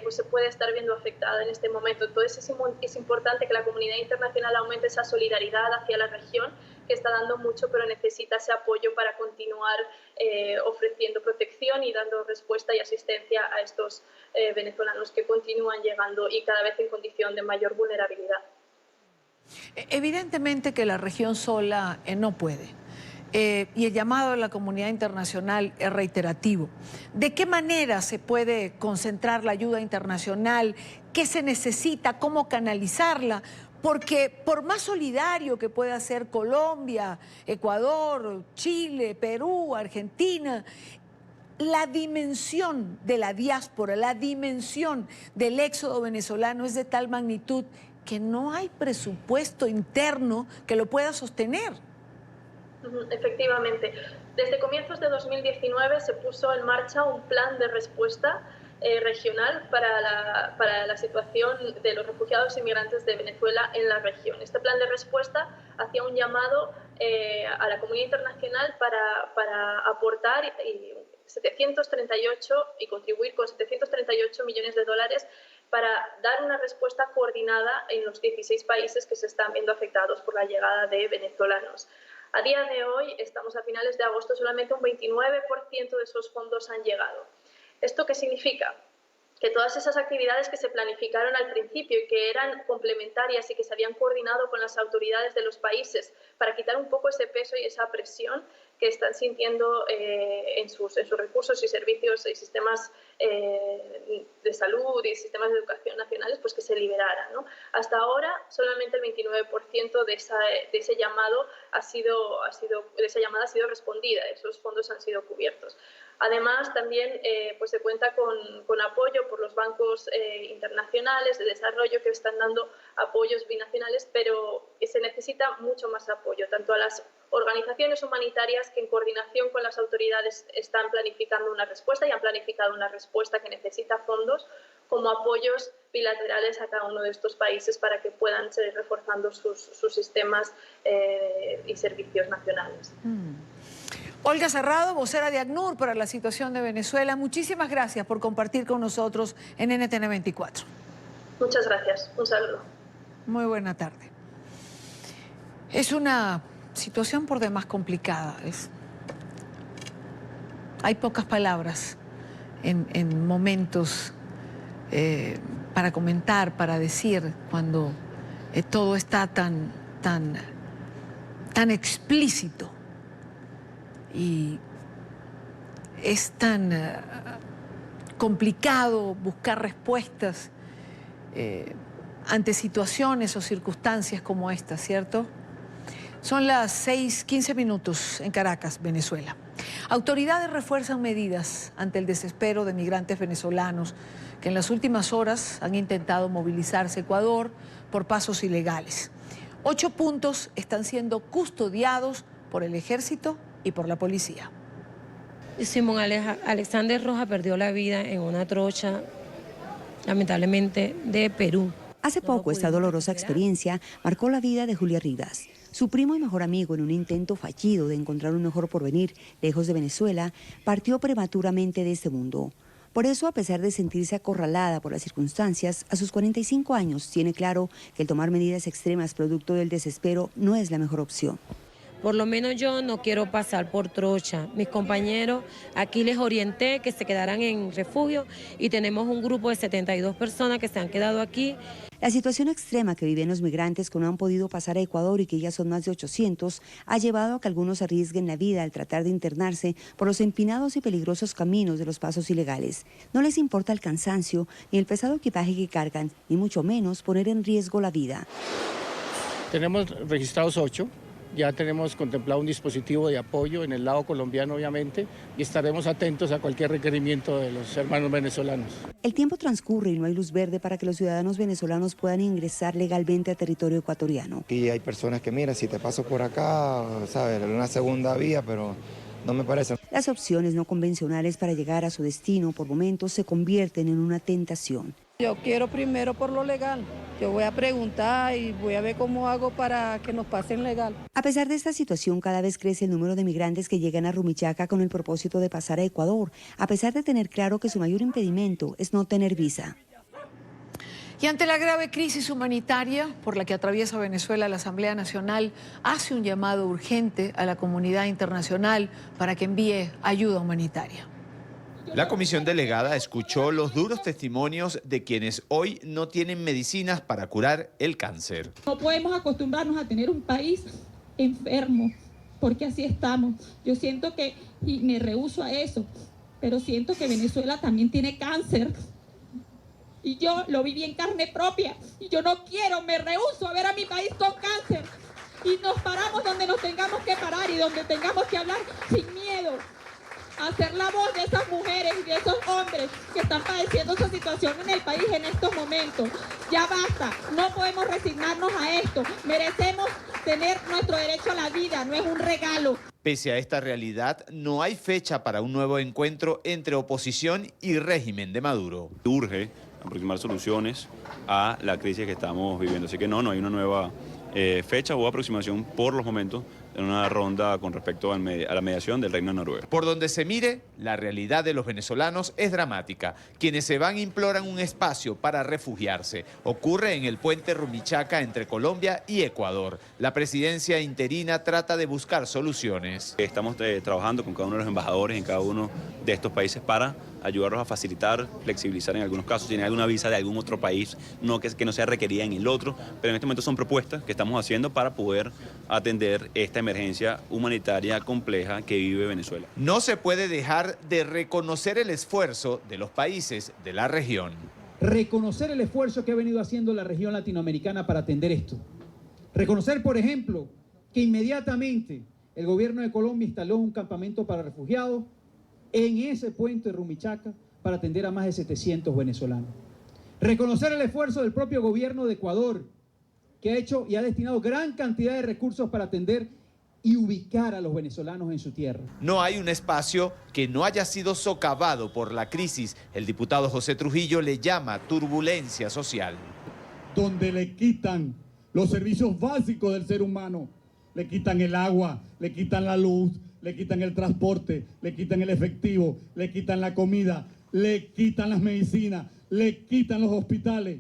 pues se puede estar viendo afectada en este momento. Entonces es importante que la comunidad internacional aumente esa solidaridad hacia la región, que está dando mucho, pero necesita ese apoyo para continuar ofreciendo protección y dando respuesta y asistencia a estos venezolanos que continúan llegando y cada vez en condición de mayor vulnerabilidad. Evidentemente que la región sola no puede. Y el llamado de la comunidad internacional es reiterativo. ¿De qué manera se puede concentrar la ayuda internacional? ¿Qué se necesita? ¿Cómo canalizarla? Porque por más solidario que pueda ser Colombia, Ecuador, Chile, Perú, Argentina, la dimensión de la diáspora, la dimensión del éxodo venezolano es de tal magnitud que no hay presupuesto interno que lo pueda sostener. Efectivamente. Desde comienzos de 2019 se puso en marcha un plan de respuesta regional para la situación de los refugiados y migrantes de Venezuela en la región. Este plan de respuesta hacía un llamado a la comunidad internacional para aportar 738 y contribuir con 738 millones de dólares para dar una respuesta coordinada en los 16 países que se están viendo afectados por la llegada de venezolanos. A día de hoy, estamos a finales de agosto, solamente un 29% de esos fondos han llegado. ¿Esto qué significa? Que todas esas actividades que se planificaron al principio y que eran complementarias y que se habían coordinado con las autoridades de los países para quitar un poco ese peso y esa presión que están sintiendo en sus recursos y servicios y sistemas de salud y sistemas de educación nacionales, pues que se liberaran, ¿no? Hasta ahora solamente el 29% de ese llamado ha sido respondida, esos fondos han sido cubiertos. Además, también pues se cuenta con apoyo por los bancos internacionales de desarrollo que están dando apoyos binacionales, pero se necesita mucho más apoyo, tanto a las organizaciones humanitarias que en coordinación con las autoridades están planificando una respuesta y han planificado una respuesta que necesita fondos, como apoyos bilaterales a cada uno de estos países para que puedan seguir reforzando sus sistemas y servicios nacionales. Olga Cerrado, vocera de ACNUR para la situación de Venezuela, muchísimas gracias por compartir con nosotros en NTN 24. Muchas gracias. Un saludo. Muy buena tarde. Es una situación por demás complicada. Hay pocas palabras en momentos para comentar, para decir, cuando todo está tan explícito y es tan complicado buscar respuestas ante situaciones o circunstancias como esta, ¿cierto? Son las 6:15 minutos en Caracas, Venezuela. Autoridades refuerzan medidas ante el desespero de migrantes venezolanos que en las últimas horas han intentado movilizarse a Ecuador por pasos ilegales. 8 puntos están siendo custodiados por el ejército y por la policía. Simón Alexander Rojas perdió la vida en una trocha, lamentablemente, de Perú. Hace poco, esta dolorosa experiencia marcó la vida de Julia Rivas. Su primo y mejor amigo, en un intento fallido de encontrar un mejor porvenir lejos de Venezuela, partió prematuramente de este mundo. Por eso, a pesar de sentirse acorralada por las circunstancias, a sus 45 años tiene claro que el tomar medidas extremas producto del desespero no es la mejor opción. Por lo menos yo no quiero pasar por trocha. Mis compañeros, aquí les orienté que se quedaran en refugio y tenemos un grupo de 72 personas que se han quedado aquí. La situación extrema que viven los migrantes que no han podido pasar a Ecuador y que ya son más de 800, ha llevado a que algunos arriesguen la vida al tratar de internarse por los empinados y peligrosos caminos de los pasos ilegales. No les importa el cansancio ni el pesado equipaje que cargan, ni mucho menos poner en riesgo la vida. Tenemos registrados 8. Ya tenemos contemplado un dispositivo de apoyo en el lado colombiano, obviamente, y estaremos atentos a cualquier requerimiento de los hermanos venezolanos. El tiempo transcurre y no hay luz verde para que los ciudadanos venezolanos puedan ingresar legalmente a territorio ecuatoriano. Y hay personas que, mira, si te paso por acá, sabes, una segunda vía, pero no me parece. Las opciones no convencionales para llegar a su destino por momentos se convierten en una tentación. Yo quiero primero por lo legal. Yo voy a preguntar y voy a ver cómo hago para que nos pasen legal. A pesar de esta situación, cada vez crece el número de migrantes que llegan a Rumichaca con el propósito de pasar a Ecuador, a pesar de tener claro que su mayor impedimento es no tener visa. Y ante la grave crisis humanitaria por la que atraviesa Venezuela, la Asamblea Nacional hace un llamado urgente a la comunidad internacional para que envíe ayuda humanitaria. La comisión delegada escuchó los duros testimonios de quienes hoy no tienen medicinas para curar el cáncer. No podemos acostumbrarnos a tener un país enfermo, porque así estamos. Yo siento que, y me rehúso a eso, pero siento que Venezuela también tiene cáncer. Y yo lo viví en carne propia, y yo no quiero, me rehúso a ver a mi país con cáncer. Y nos paramos donde nos tengamos que parar y donde tengamos que hablar sin miedo. Hacer la voz de esas mujeres y de esos hombres que están padeciendo esa situación en el país en estos momentos. Ya basta, no podemos resignarnos a esto. Merecemos tener nuestro derecho a la vida, no es un regalo. Pese a esta realidad, no hay fecha para un nuevo encuentro entre oposición y régimen de Maduro. Urge aproximar soluciones a la crisis que estamos viviendo. Así que no hay una nueva fecha o aproximación por los momentos en una ronda con respecto a la mediación del Reino de Noruega. Por donde se mire, la realidad de los venezolanos es dramática. Quienes se van imploran un espacio para refugiarse. Ocurre en el puente Rumichaca entre Colombia y Ecuador. La presidencia interina trata de buscar soluciones. Estamos trabajando con cada uno de los embajadores en cada uno de estos países para ayudarlos a facilitar, flexibilizar en algunos casos, si tienen alguna visa de algún otro país, que no sea requerida en el otro, pero en este momento son propuestas que estamos haciendo para poder atender esta emergencia humanitaria compleja que vive Venezuela. No se puede dejar de reconocer el esfuerzo de los países de la región. Reconocer el esfuerzo que ha venido haciendo la región latinoamericana para atender esto. Reconocer, por ejemplo, que inmediatamente el gobierno de Colombia instaló un campamento para refugiados en ese puente de Rumichaca para atender a más de 700 venezolanos. Reconocer el esfuerzo del propio gobierno de Ecuador, que ha hecho y ha destinado gran cantidad de recursos para atender y ubicar a los venezolanos en su tierra. No hay un espacio que no haya sido socavado por la crisis. El diputado José Trujillo le llama turbulencia social. Donde le quitan los servicios básicos del ser humano, le quitan el agua, le quitan la luz, le quitan el transporte, le quitan el efectivo, le quitan la comida, le quitan las medicinas, le quitan los hospitales.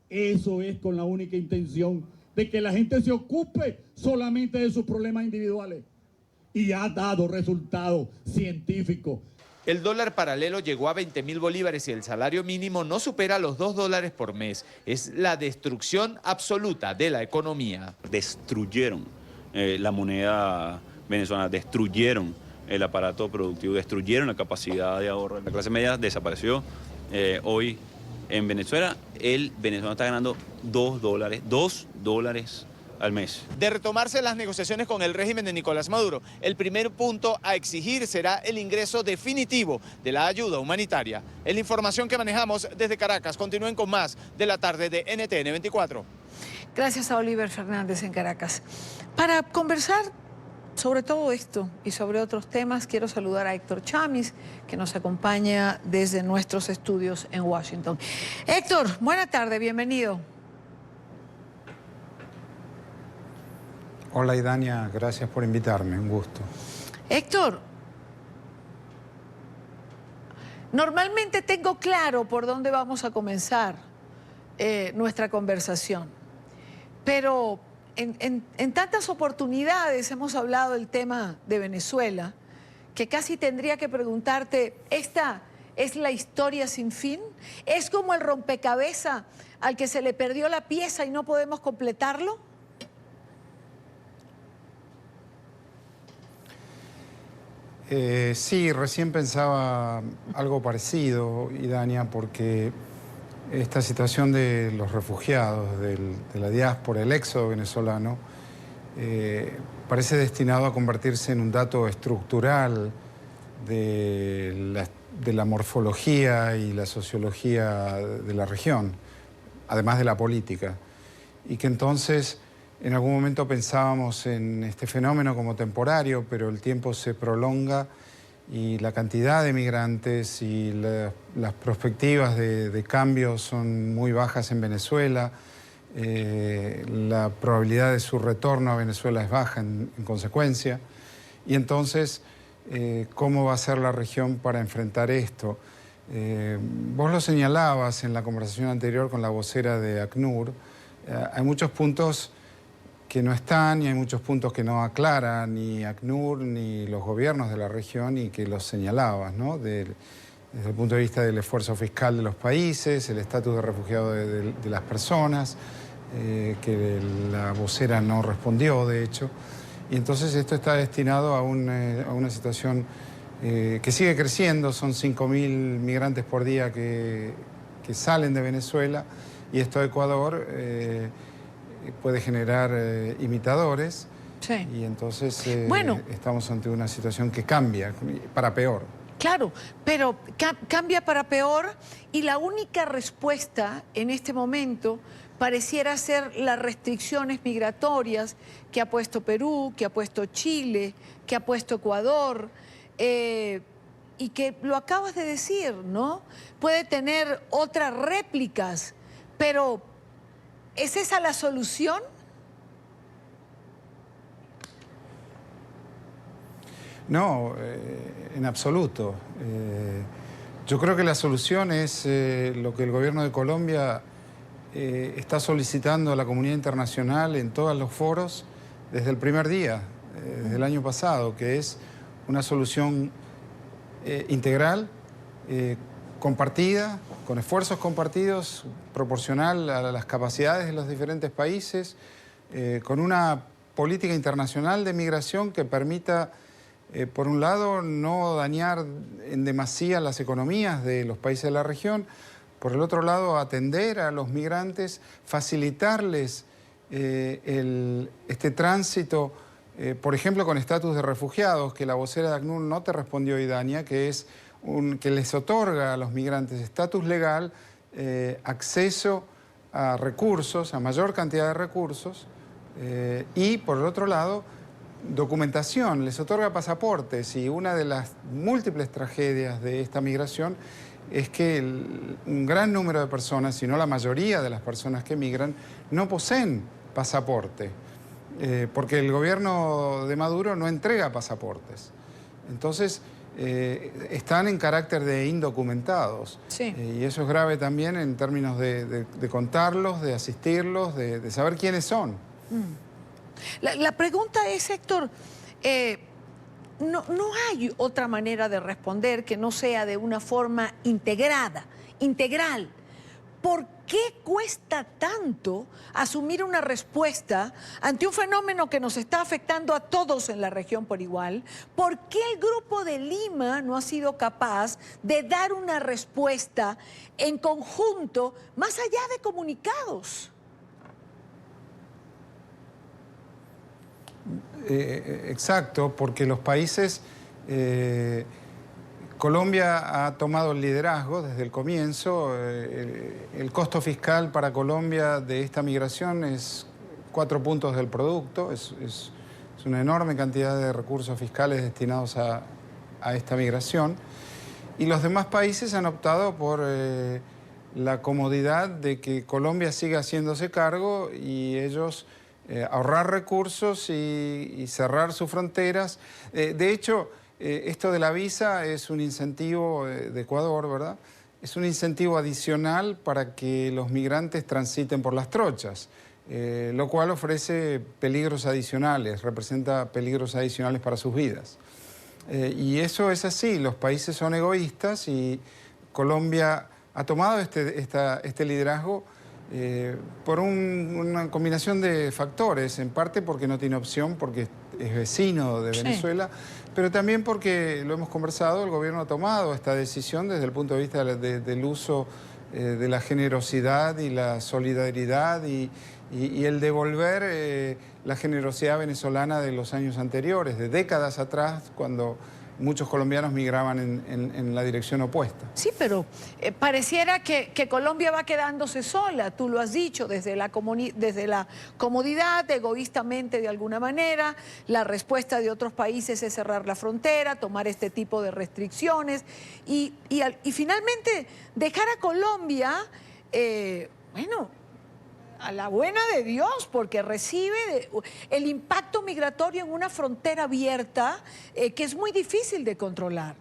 Eso es con la única intención de que la gente se ocupe solamente de sus problemas individuales. Y ha dado resultados científicos. El dólar paralelo llegó a 20.000 bolívares y el salario mínimo no supera los $2 por mes. Es la destrucción absoluta de la economía. Destruyeron la moneda venezolana, destruyeron el aparato productivo, destruyeron la capacidad de ahorro. La clase media desapareció. Hoy en Venezuela, el venezolano está ganando $2 al mes. De retomarse las negociaciones con el régimen de Nicolás Maduro, el primer punto a exigir será el ingreso definitivo de la ayuda humanitaria. Es la información que manejamos desde Caracas. Continúen con más de la tarde de NTN 24. Gracias a Oliver Fernández en Caracas. Para conversar sobre todo esto y sobre otros temas, quiero saludar a Héctor Chamis, que nos acompaña desde nuestros estudios en Washington. Héctor, buena tarde, bienvenido. Hola, Idania, gracias por invitarme, un gusto. Héctor, normalmente tengo claro por dónde vamos a comenzar nuestra conversación, pero en tantas oportunidades hemos hablado del tema de Venezuela, que casi tendría que preguntarte, ¿esta es la historia sin fin? ¿Es como el rompecabezas al que se le perdió la pieza y no podemos completarlo? Sí, recién pensaba algo parecido, Idania, porque esta situación de los refugiados, de la diáspora, el éxodo venezolano, parece destinado a convertirse en un dato estructural de la morfología y la sociología de la región, además de la política, y que entonces en algún momento pensábamos en este fenómeno como temporario, pero el tiempo se prolonga y la cantidad de migrantes y las perspectivas de cambio son muy bajas en Venezuela. La probabilidad de su retorno a Venezuela es baja en consecuencia. Y entonces, ¿cómo va a ser la región para enfrentar esto? Vos lo señalabas en la conversación anterior con la vocera de ACNUR. Hay muchos puntos que no están y hay muchos puntos que no aclara ni ACNUR ni los gobiernos de la región y que los señalabas, ¿no? Desde el punto de vista del esfuerzo fiscal de los países, el estatus de refugiado de las personas, que la vocera no respondió, de hecho. Y entonces esto está destinado a una situación que sigue creciendo. Son 5.000 migrantes por día que salen de Venezuela, y esto de Ecuador puede generar imitadores. Sí. Y entonces bueno, estamos ante una situación que cambia para peor. Claro, pero cambia para peor, y la única respuesta en este momento pareciera ser las restricciones migratorias que ha puesto Perú, que ha puesto Chile, que ha puesto Ecuador, y que lo acabas de decir, ¿no? Puede tener otras réplicas, pero ¿es esa la solución? No, en absoluto. Yo creo que la solución es lo que el gobierno de Colombia está solicitando a la comunidad internacional en todos los foros desde el primer día, desde el año pasado, que es una solución integral, compartida, con esfuerzos compartidos, proporcional a las capacidades de los diferentes países, con una política internacional de migración que permita, por un lado, no dañar en demasía las economías de los países de la región, por el otro lado, atender a los migrantes, facilitarles este tránsito, por ejemplo, con estatus de refugiados, que la vocera de ACNUR no te respondió, Idania, que es que les otorga a los migrantes estatus legal, acceso a recursos, a mayor cantidad de recursos, y por el otro lado, documentación, les otorga pasaportes. Y una de las múltiples tragedias de esta migración es que un gran número de personas, si no la mayoría de las personas que migran, no poseen pasaporte, porque el gobierno de Maduro no entrega pasaportes. Entonces, están en carácter de indocumentados. Sí. Y eso es grave también en términos de contarlos, de asistirlos, de saber quiénes son. La pregunta es, Héctor, no hay otra manera de responder que no sea de una forma integral. ¿Por qué cuesta tanto asumir una respuesta ante un fenómeno que nos está afectando a todos en la región por igual? ¿Por qué el Grupo de Lima no ha sido capaz de dar una respuesta en conjunto, más allá de comunicados? Exacto, porque los países... Colombia ha tomado el liderazgo desde el comienzo. El costo fiscal para Colombia de esta migración es 4 puntos del producto. Es una enorme cantidad de recursos fiscales destinados a esta migración. Y los demás países han optado por la comodidad de que Colombia siga haciéndose cargo y ellos ahorrar recursos y cerrar sus fronteras. De hecho, esto de la visa es un incentivo de Ecuador, ¿verdad? Es un incentivo adicional para que los migrantes transiten por las trochas, lo cual ofrece peligros adicionales, representa peligros adicionales para sus vidas. Y eso es así, los países son egoístas y Colombia ha tomado este liderazgo por una combinación de factores, en parte porque no tiene opción, porque es vecino de Venezuela, pero también porque, lo hemos conversado, el gobierno ha tomado esta decisión desde el punto de vista del uso de la generosidad y la solidaridad y el devolver la generosidad venezolana de los años anteriores, de décadas atrás, cuando muchos colombianos migraban en la dirección opuesta. Sí, pero pareciera que Colombia va quedándose sola, tú lo has dicho, desde la comodidad, egoístamente de alguna manera. La respuesta de otros países es cerrar la frontera, tomar este tipo de restricciones y finalmente dejar a Colombia, a la buena de Dios, porque recibe el impacto migratorio en una frontera abierta que es muy difícil de controlar.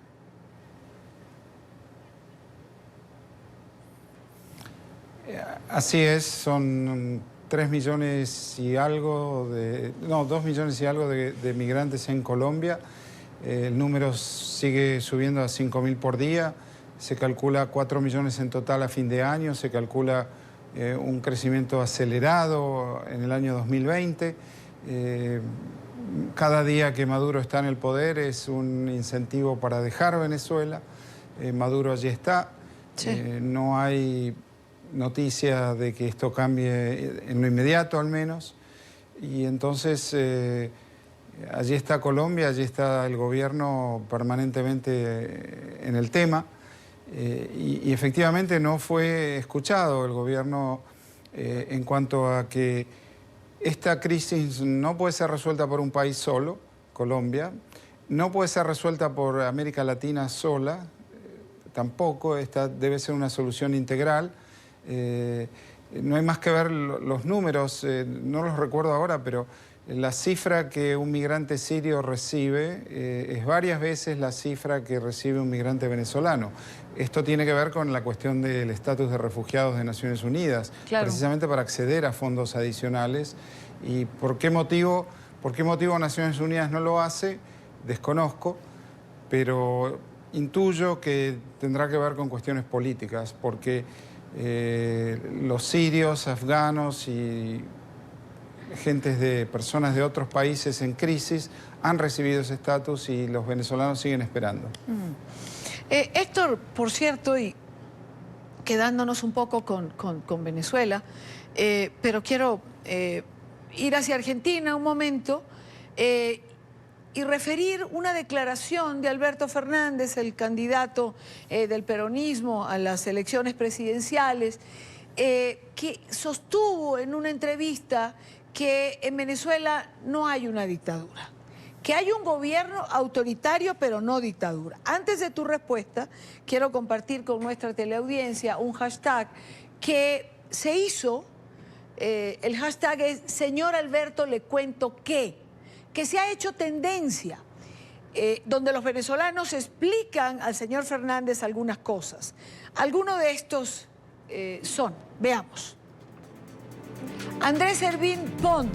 Así es, son 3 millones y algo 2 millones y algo de migrantes en Colombia. El número sigue subiendo a 5.000 por día. Se calcula 4 millones en total a fin de año, se calcula un crecimiento acelerado en el año 2020. Cada día que Maduro está en el poder es un incentivo para dejar Venezuela. Maduro allí está. No hay noticia de que esto cambie en lo inmediato al menos. Y entonces allí está Colombia, allí está el gobierno permanentemente en el tema. Y efectivamente no fue escuchado el gobierno en cuanto a que esta crisis no puede ser resuelta por un país solo, Colombia, no puede ser resuelta por América Latina sola, tampoco, esta debe ser una solución integral. No hay más que ver los números, no los recuerdo ahora, pero la cifra que un migrante sirio recibe es varias veces la cifra que recibe un migrante venezolano. Esto tiene que ver con la cuestión del estatus de refugiados de Naciones Unidas, precisamente para acceder a fondos adicionales. ¿Y por qué motivo Naciones Unidas no lo hace? Desconozco, pero intuyo que tendrá que ver con cuestiones políticas, porque los sirios, afganos y personas de otros países en crisis han recibido ese estatus y los venezolanos siguen esperando. Héctor, por cierto, y quedándonos un poco con Venezuela, pero quiero ir hacia Argentina un momento y referir una declaración de Alberto Fernández, el candidato del peronismo a las elecciones presidenciales, que sostuvo en una entrevista que en Venezuela no hay una dictadura, que hay un gobierno autoritario pero no dictadura. Antes de tu respuesta, quiero compartir con nuestra teleaudiencia un hashtag que se hizo, el hashtag es Señor Alberto le cuento que se ha hecho tendencia, donde los venezolanos explican al señor Fernández algunas cosas. Algunos de estos veamos. Andrés Servín Pon.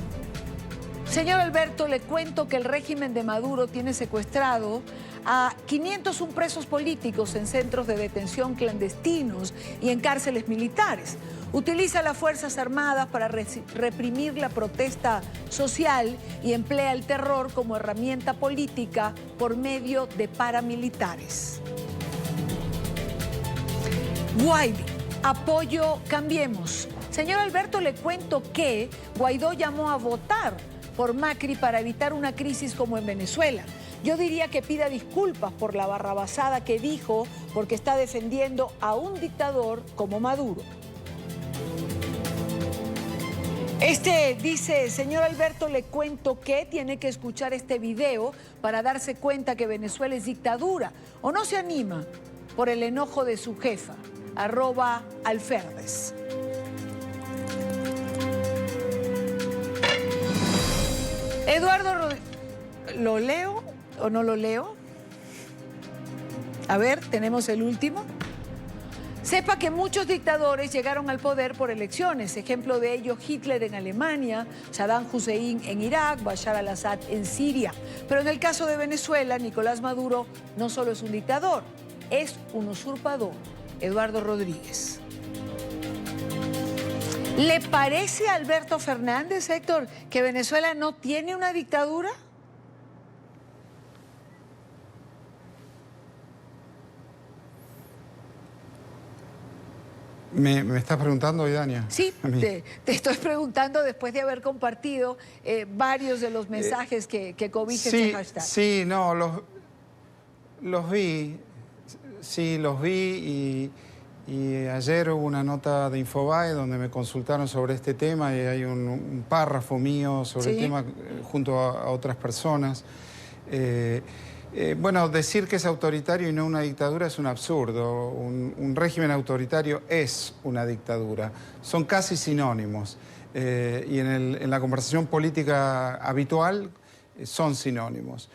Señor Alberto, le cuento que el régimen de Maduro tiene secuestrado a 501 presos políticos en centros de detención clandestinos y en cárceles militares. Utiliza las Fuerzas Armadas para reprimir la protesta social y emplea el terror como herramienta política por medio de paramilitares. Guaidó, apoyo Cambiemos. Señor Alberto, le cuento que Guaidó llamó a votar por Macri para evitar una crisis como en Venezuela. Yo diría que pida disculpas por la barrabasada que dijo porque está defendiendo a un dictador como Maduro. Dice, señor Alberto, le cuento que tiene que escuchar este video para darse cuenta que Venezuela es dictadura. ¿O no se anima por el enojo de su jefa? @Alferdes. Eduardo Rodríguez, ¿lo leo o no lo leo? A ver, tenemos el último. Sepa que muchos dictadores llegaron al poder por elecciones. Ejemplo de ello, Hitler en Alemania, Saddam Hussein en Irak, Bashar al-Assad en Siria. Pero en el caso de Venezuela, Nicolás Maduro no solo es un dictador, es un usurpador. Eduardo Rodríguez. ¿Le parece a Alberto Fernández, Héctor, que Venezuela no tiene una dictadura? ¿Me estás preguntando, Idania? Sí, te estoy preguntando después de haber compartido varios de los mensajes que cobijan ese hashtag. Sí, no, los vi. Sí, los vi y ayer hubo una nota de Infobae donde me consultaron sobre este tema y hay un párrafo mío sobre el tema junto a otras personas. Bueno, decir que es autoritario y no una dictadura es un absurdo. Un régimen autoritario es una dictadura. Son casi sinónimos. Y en la conversación política habitual son sinónimos.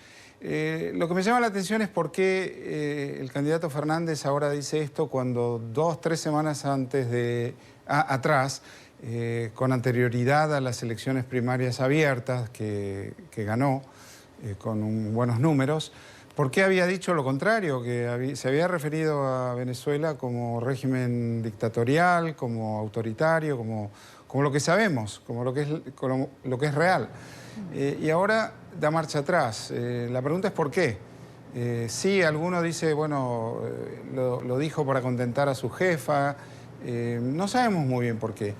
Lo que me llama la atención es por qué el candidato Fernández ahora dice esto cuando 2 o 3 semanas atrás, con anterioridad a las elecciones primarias abiertas que ganó con buenos números, ¿por qué había dicho lo contrario? Que se había referido a Venezuela como régimen dictatorial, como autoritario, como lo que sabemos, como lo que es real. Y ahora da marcha atrás. La pregunta es ¿por qué? Sí, alguno dice, bueno, lo dijo para contentar a su jefa. No sabemos muy bien por qué.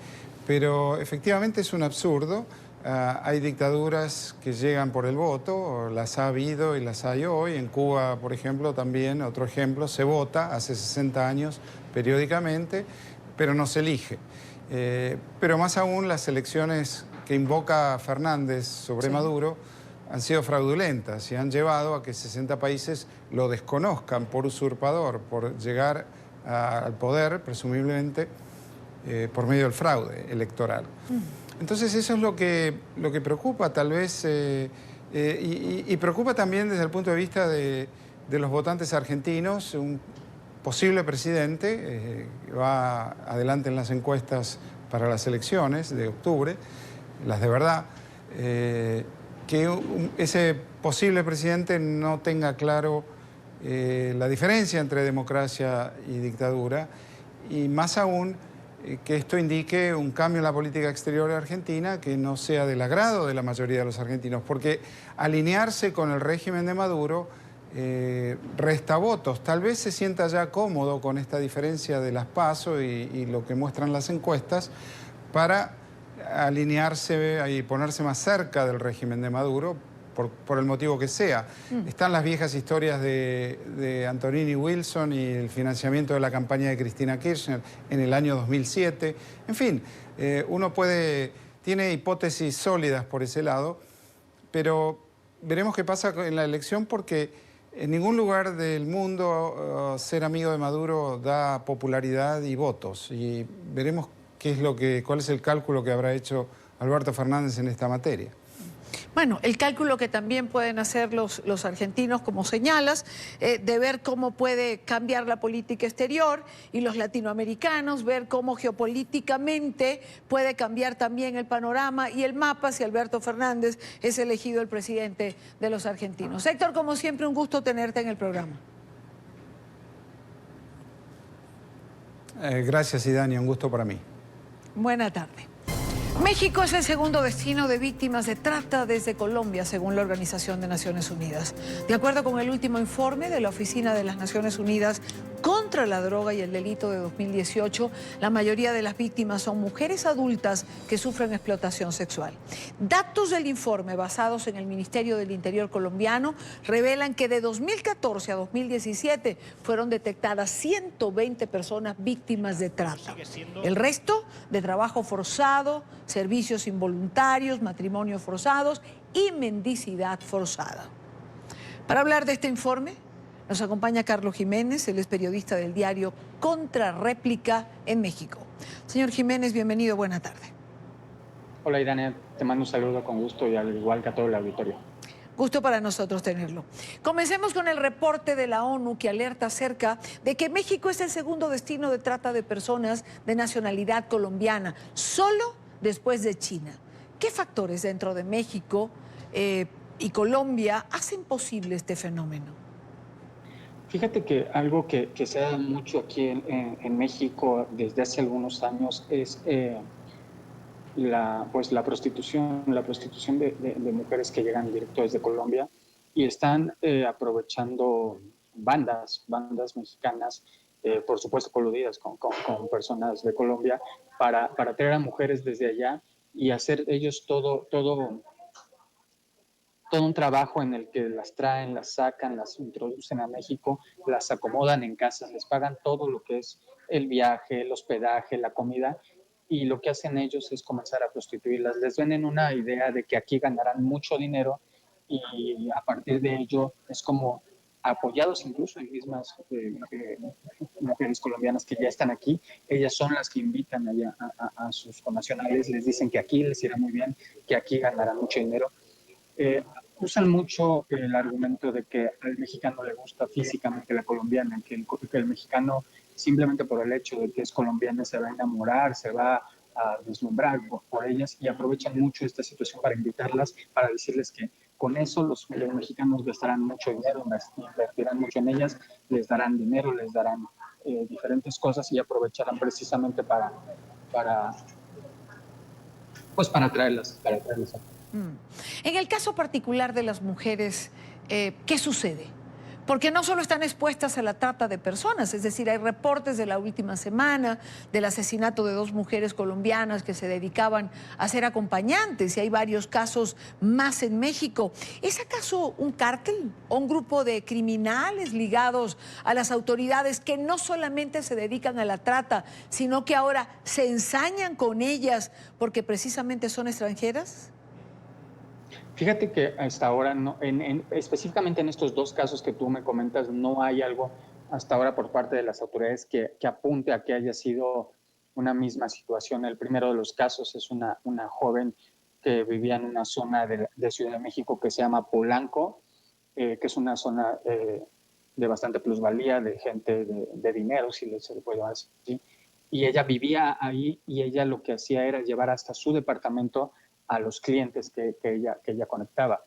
Pero efectivamente es un absurdo. Hay dictaduras que llegan por el voto, las ha habido y las hay hoy. En Cuba, por ejemplo, también, otro ejemplo, se vota hace 60 años periódicamente, pero no se elige. Pero más aún las elecciones que invoca Fernández sobre Maduro han sido fraudulentas y han llevado a que 60 países lo desconozcan por usurpador, por llegar al poder, presumiblemente, por medio del fraude electoral. Entonces eso es lo que preocupa tal vez y preocupa también desde el punto de vista de los votantes argentinos. Un posible presidente que va adelante en las encuestas para las elecciones de octubre, las de verdad, que ese posible presidente no tenga claro la diferencia entre democracia y dictadura y más aún que esto indique un cambio en la política exterior de Argentina que no sea del agrado de la mayoría de los argentinos, porque alinearse con el régimen de Maduro resta votos. Tal vez se sienta ya cómodo con esta diferencia de las PASO y lo que muestran las encuestas para alinearse y ponerse más cerca del régimen de Maduro por el motivo que sea. Están las viejas historias de Antonini Wilson y el financiamiento de la campaña de Cristina Kirchner en el año 2007. En fin, uno tiene hipótesis sólidas por ese lado, pero veremos qué pasa en la elección porque en ningún lugar del mundo ser amigo de Maduro da popularidad y votos. Y veremos cuál es el cálculo que habrá hecho Alberto Fernández en esta materia. Bueno, el cálculo que también pueden hacer los argentinos, como señalas, de ver cómo puede cambiar la política exterior, y los latinoamericanos ver cómo geopolíticamente puede cambiar también el panorama y el mapa si Alberto Fernández es elegido el presidente de los argentinos. Héctor, como siempre, un gusto tenerte en el programa. Gracias, Idania, un gusto para mí. Buena tarde. México es el segundo destino de víctimas de trata desde Colombia, según la Organización de Naciones Unidas. De acuerdo con el último informe de la Oficina de las Naciones Unidas contra la Droga y el Delito de 2018, la mayoría de las víctimas son mujeres adultas que sufren explotación sexual. Datos del informe, basados en el Ministerio del Interior colombiano, revelan que de 2014 a 2017 fueron detectadas 120 personas víctimas de trata. El resto de trabajo forzado, servicios involuntarios, matrimonios forzados y mendicidad forzada. Para hablar de este informe, nos acompaña Carlos Jiménez, él es periodista del diario Contrarréplica en México. Señor Jiménez, bienvenido, buena tarde. Hola, Idania, te mando un saludo con gusto y al igual que a todo el auditorio. Gusto para nosotros tenerlo. Comencemos con el reporte de la ONU que alerta acerca de que México es el segundo destino de trata de personas de nacionalidad colombiana, solo después de China. ¿Qué factores dentro de México y Colombia hacen posible este fenómeno? Fíjate que algo que se da mucho aquí en México desde hace algunos años es la prostitución de mujeres que llegan directo desde Colombia y están aprovechando bandas mexicanas, por supuesto coludidas con personas de Colombia, para traer a mujeres desde allá y hacer ellos todo un trabajo en el que las traen, las sacan, las introducen a México, las acomodan en casas, les pagan todo lo que es el viaje, el hospedaje, la comida, y lo que hacen ellos es comenzar a prostituirlas. Les venden una idea de que aquí ganarán mucho dinero y a partir de ello es como apoyados incluso en mismas mujeres colombianas que ya están aquí, ellas son las que invitan allá a sus connacionales, les dicen que aquí les irá muy bien, que aquí ganarán mucho dinero. Usan mucho el argumento de que al mexicano le gusta físicamente la colombiana, que el mexicano simplemente por el hecho de que es colombiana se va a enamorar, se va a deslumbrar por ellas, y aprovechan mucho esta situación para invitarlas, para decirles que con eso los mexicanos gastarán mucho dinero, invertirán mucho en ellas, les darán dinero, les darán diferentes cosas y aprovecharán precisamente para traerlas aquí. En el caso particular de las mujeres, ¿qué sucede? Porque no solo están expuestas a la trata de personas, es decir, hay reportes de la última semana del asesinato de 2 mujeres colombianas que se dedicaban a ser acompañantes, y hay varios casos más en México. ¿Es acaso un cártel o un grupo de criminales ligados a las autoridades que no solamente se dedican a la trata, sino que ahora se ensañan con ellas porque precisamente son extranjeras? Fíjate que hasta ahora, específicamente en estos 2 casos que tú me comentas, no hay algo hasta ahora por parte de las autoridades que apunte a que haya sido una misma situación. El primero de los casos es una joven que vivía en una zona de Ciudad de México que se llama Polanco, que es una zona de bastante plusvalía, de gente de dinero, si se le puede llamar así. Y ella vivía ahí y ella lo que hacía era llevar hasta su departamento a los clientes que ella conectaba.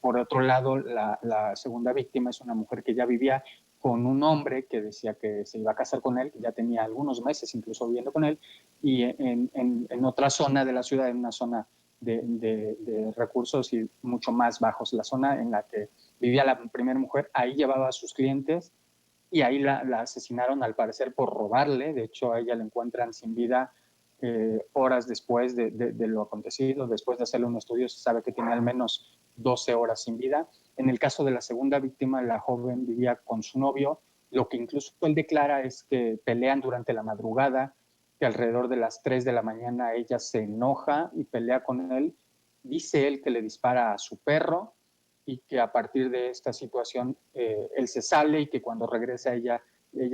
Por otro lado, la segunda víctima es una mujer que ya vivía con un hombre que decía que se iba a casar con él, que ya tenía algunos meses incluso viviendo con él, y en otra zona de la ciudad, en una zona de recursos y mucho más bajos, la zona en la que vivía la primera mujer, ahí llevaba a sus clientes y ahí la asesinaron al parecer por robarle. De hecho, a ella la encuentran sin vida horas después de lo acontecido. Después de hacerle un estudio se sabe que tenía al menos 12 horas sin vida. En el caso de la segunda víctima, la joven vivía con su novio. Lo que incluso él declara es que pelean durante la madrugada, que alrededor de las 3 de la mañana ella se enoja y pelea con él. Dice él que le dispara a su perro y que a partir de esta situación él se sale y que cuando regresa ella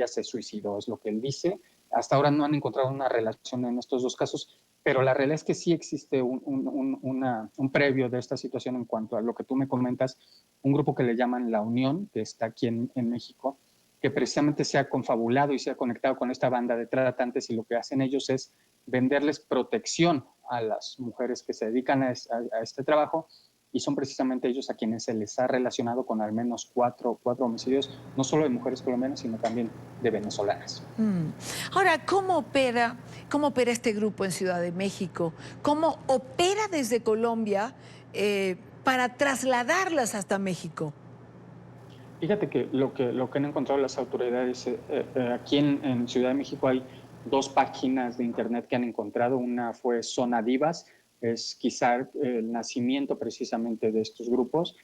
se suicidó, es lo que él dice. Hasta ahora no han encontrado una relación en estos 2 casos. Pero la realidad es que sí existe un previo de esta situación en cuanto a lo que tú me comentas, un grupo que le llaman La Unión, que está aquí en México, que precisamente se ha confabulado y se ha conectado con esta banda de tratantes, y lo que hacen ellos es venderles protección a las mujeres que se dedican a este trabajo, y son precisamente ellos a quienes se les ha relacionado con al menos cuatro homicidios, no solo de mujeres colombianas, sino también de venezolanas. Ahora, ¿cómo opera este grupo en Ciudad de México? ¿Cómo opera desde Colombia para trasladarlas hasta México? Fíjate que lo que han encontrado las autoridades aquí en Ciudad de México hay 2 páginas de internet que han encontrado. Una fue Zona Divas, es quizá el nacimiento precisamente de estos grupos.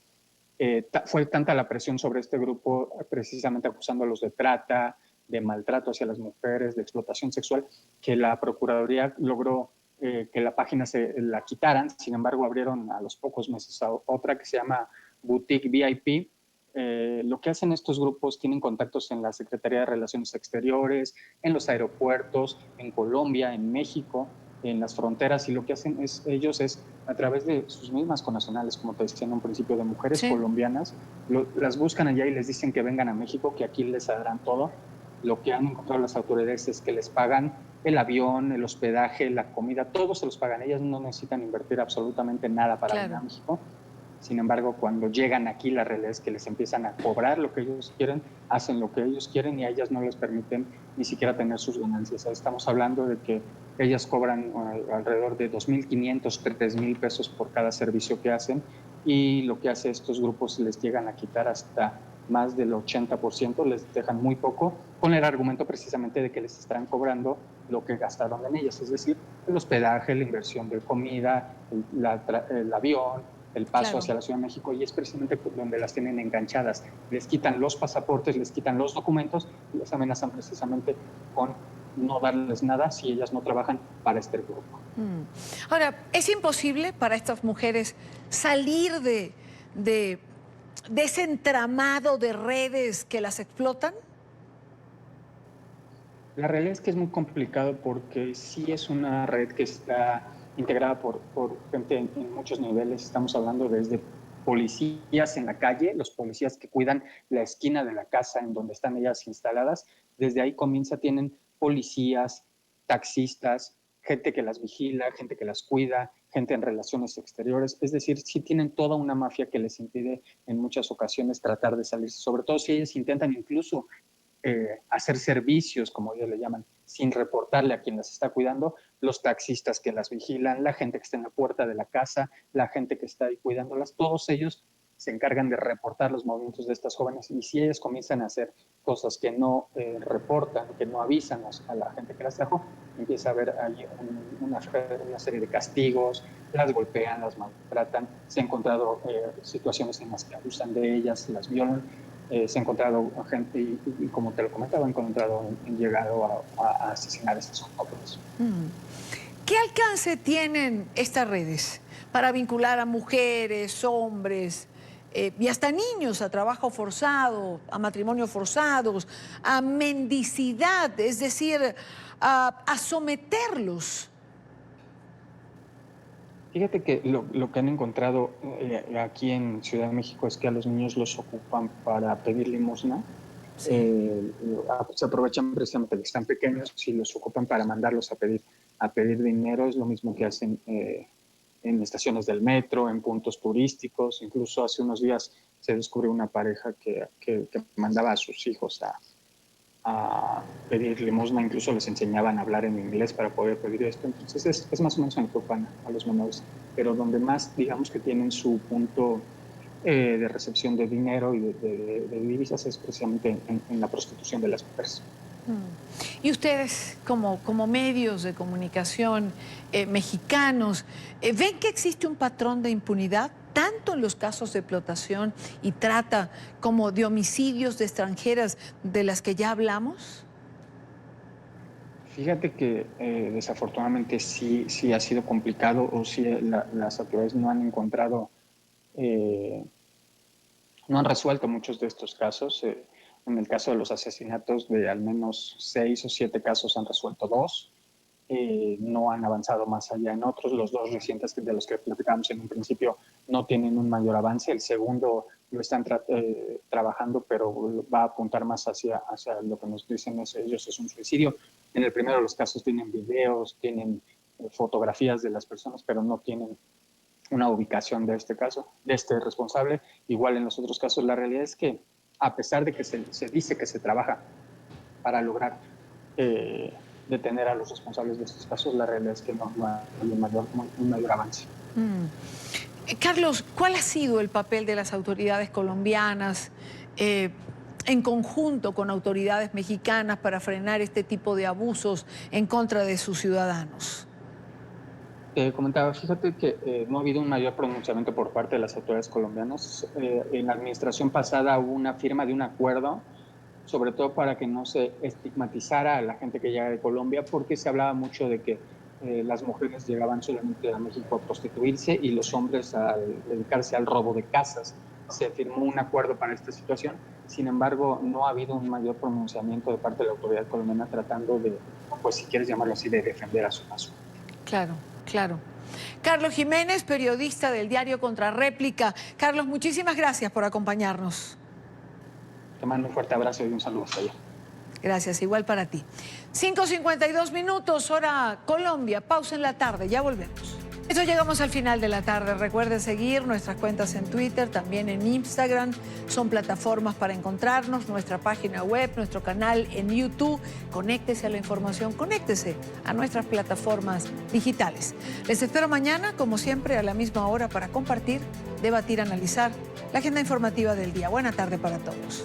Fue tanta la presión sobre este grupo, precisamente acusándolos de trata, de maltrato hacia las mujeres, de explotación sexual, que la Procuraduría logró que la página se la quitaran. Sin embargo, abrieron a los pocos meses a otra que se llama Boutique VIP. Lo que hacen estos grupos, tienen contactos en la Secretaría de Relaciones Exteriores, en los aeropuertos, en Colombia, en México, en las fronteras, y lo que hacen ellos es, a través de sus mismas connacionales, como te decía en un principio, de mujeres colombianas, las buscan allá y les dicen que vengan a México, que aquí les darán todo. Lo que han encontrado las autoridades es que les pagan el avión, el hospedaje, la comida, todo se los pagan. Ellas no necesitan invertir absolutamente nada para venir a México. Sin embargo, cuando llegan aquí, la realidad es que les empiezan a cobrar lo que ellos quieren, hacen lo que ellos quieren, y a ellas no les permiten ni siquiera tener sus ganancias. Estamos hablando de que ellas cobran alrededor de 2.500, 3.000 pesos por cada servicio que hacen, y lo que hace estos grupos, les llegan a quitar hasta más del 80%, les dejan muy poco, con el argumento precisamente de que les están cobrando lo que gastaron en ellas, es decir, el hospedaje, la inversión de comida, el avión, el paso hacia la Ciudad de México, y es precisamente donde las tienen enganchadas. Les quitan los pasaportes, les quitan los documentos y les amenazan precisamente con no darles nada si ellas no trabajan para este grupo. Ahora, ¿es imposible para estas mujeres salir de ese entramado de redes que las explotan? La realidad es que es muy complicado, porque sí es una red que está integrada por gente en muchos niveles. Estamos hablando desde policías en la calle, los policías que cuidan la esquina de la casa en donde están ellas instaladas. Desde ahí tienen policías, taxistas, gente que las vigila, gente que las cuida, gente en relaciones exteriores. Es decir, sí tienen toda una mafia que les impide en muchas ocasiones tratar de salir, sobre todo si ellas intentan incluso hacer servicios, como ellos le llaman, sin reportarle a quien las está cuidando. Los taxistas que las vigilan, la gente que está en la puerta de la casa, la gente que está ahí cuidándolas, todos ellos se encargan de reportar los movimientos de estas jóvenes, y si ellas comienzan a hacer cosas que no reportan, que no avisan a la gente que las trajo, empieza a haber ahí una serie de castigos, las golpean, las maltratan. Se han encontrado situaciones en las que abusan de ellas, las violan. Se ha encontrado gente, y como te lo comentaba, han llegado a asesinar a estos jóvenes. ¿Qué alcance tienen estas redes para vincular a mujeres, hombres y hasta niños a trabajo forzado, a matrimonios forzados, a mendicidad, es decir, a someterlos? Fíjate que lo que han encontrado aquí en Ciudad de México es que a los niños los ocupan para pedir limosna. Se aprovechan precisamente de que están pequeños y los ocupan para mandarlos a pedir dinero. Es lo mismo que hacen en estaciones del metro, en puntos turísticos. Incluso hace unos días se descubrió una pareja que mandaba a sus hijos a pedir limosna, incluso les enseñaban a hablar en inglés para poder pedir esto. Entonces es más o menos en lo que ocupan a los menores, pero donde más, digamos, que tienen su punto de recepción de dinero y de divisas es precisamente en la prostitución de las mujeres. Y ustedes, como medios de comunicación mexicanos, ¿ven que existe un patrón de impunidad tanto en los casos de explotación y trata como de homicidios de extranjeras de las que ya hablamos? Fíjate que desafortunadamente sí ha sido complicado, o sí las autoridades no han encontrado, no han resuelto muchos de estos casos. En el caso de los asesinatos, de al menos 6 o 7 casos han resuelto 2. no han avanzado más allá. En otros, los dos recientes de los que platicamos en un principio no tienen un mayor avance. El segundo lo están trabajando, pero va a apuntar más hacia lo que nos dicen ellos es un suicidio. En el primero de los casos tienen videos, tienen fotografías de las personas, pero no tienen una ubicación de este caso, de este responsable. Igual en los otros casos, la realidad es que a pesar de que se dice que se trabaja para lograr detener a los responsables de estos casos, la realidad es que no hay un mayor avance. Carlos, ¿cuál ha sido el papel de las autoridades colombianas en conjunto con autoridades mexicanas para frenar este tipo de abusos en contra de sus ciudadanos? Comentaba, fíjate que no ha habido un mayor pronunciamiento por parte de las autoridades colombianas. En la administración pasada hubo una firma de un acuerdo, sobre todo para que no se estigmatizara a la gente que llega de Colombia, porque se hablaba mucho de que las mujeres llegaban solamente a México a prostituirse y los hombres a dedicarse al robo de casas. Se firmó un acuerdo para esta situación, sin embargo, no ha habido un mayor pronunciamiento de parte de la autoridad colombiana tratando de, pues si quieres llamarlo así, de defender a su caso. Claro, claro. Carlos Jiménez, periodista del diario Contrarréplica. Carlos, muchísimas gracias por acompañarnos. Te mando un fuerte abrazo y un saludo hasta allá. Gracias, igual para ti. 5:52 minutos, hora Colombia. Pausa en la tarde, ya volvemos. Eso llegamos al final de la tarde. Recuerde seguir nuestras cuentas en Twitter, también en Instagram. Son plataformas para encontrarnos, nuestra página web, nuestro canal en YouTube. Conéctese a la información, conéctese a nuestras plataformas digitales. Les espero mañana, como siempre, a la misma hora para compartir, debatir, analizar la agenda informativa del día. Buena tarde para todos.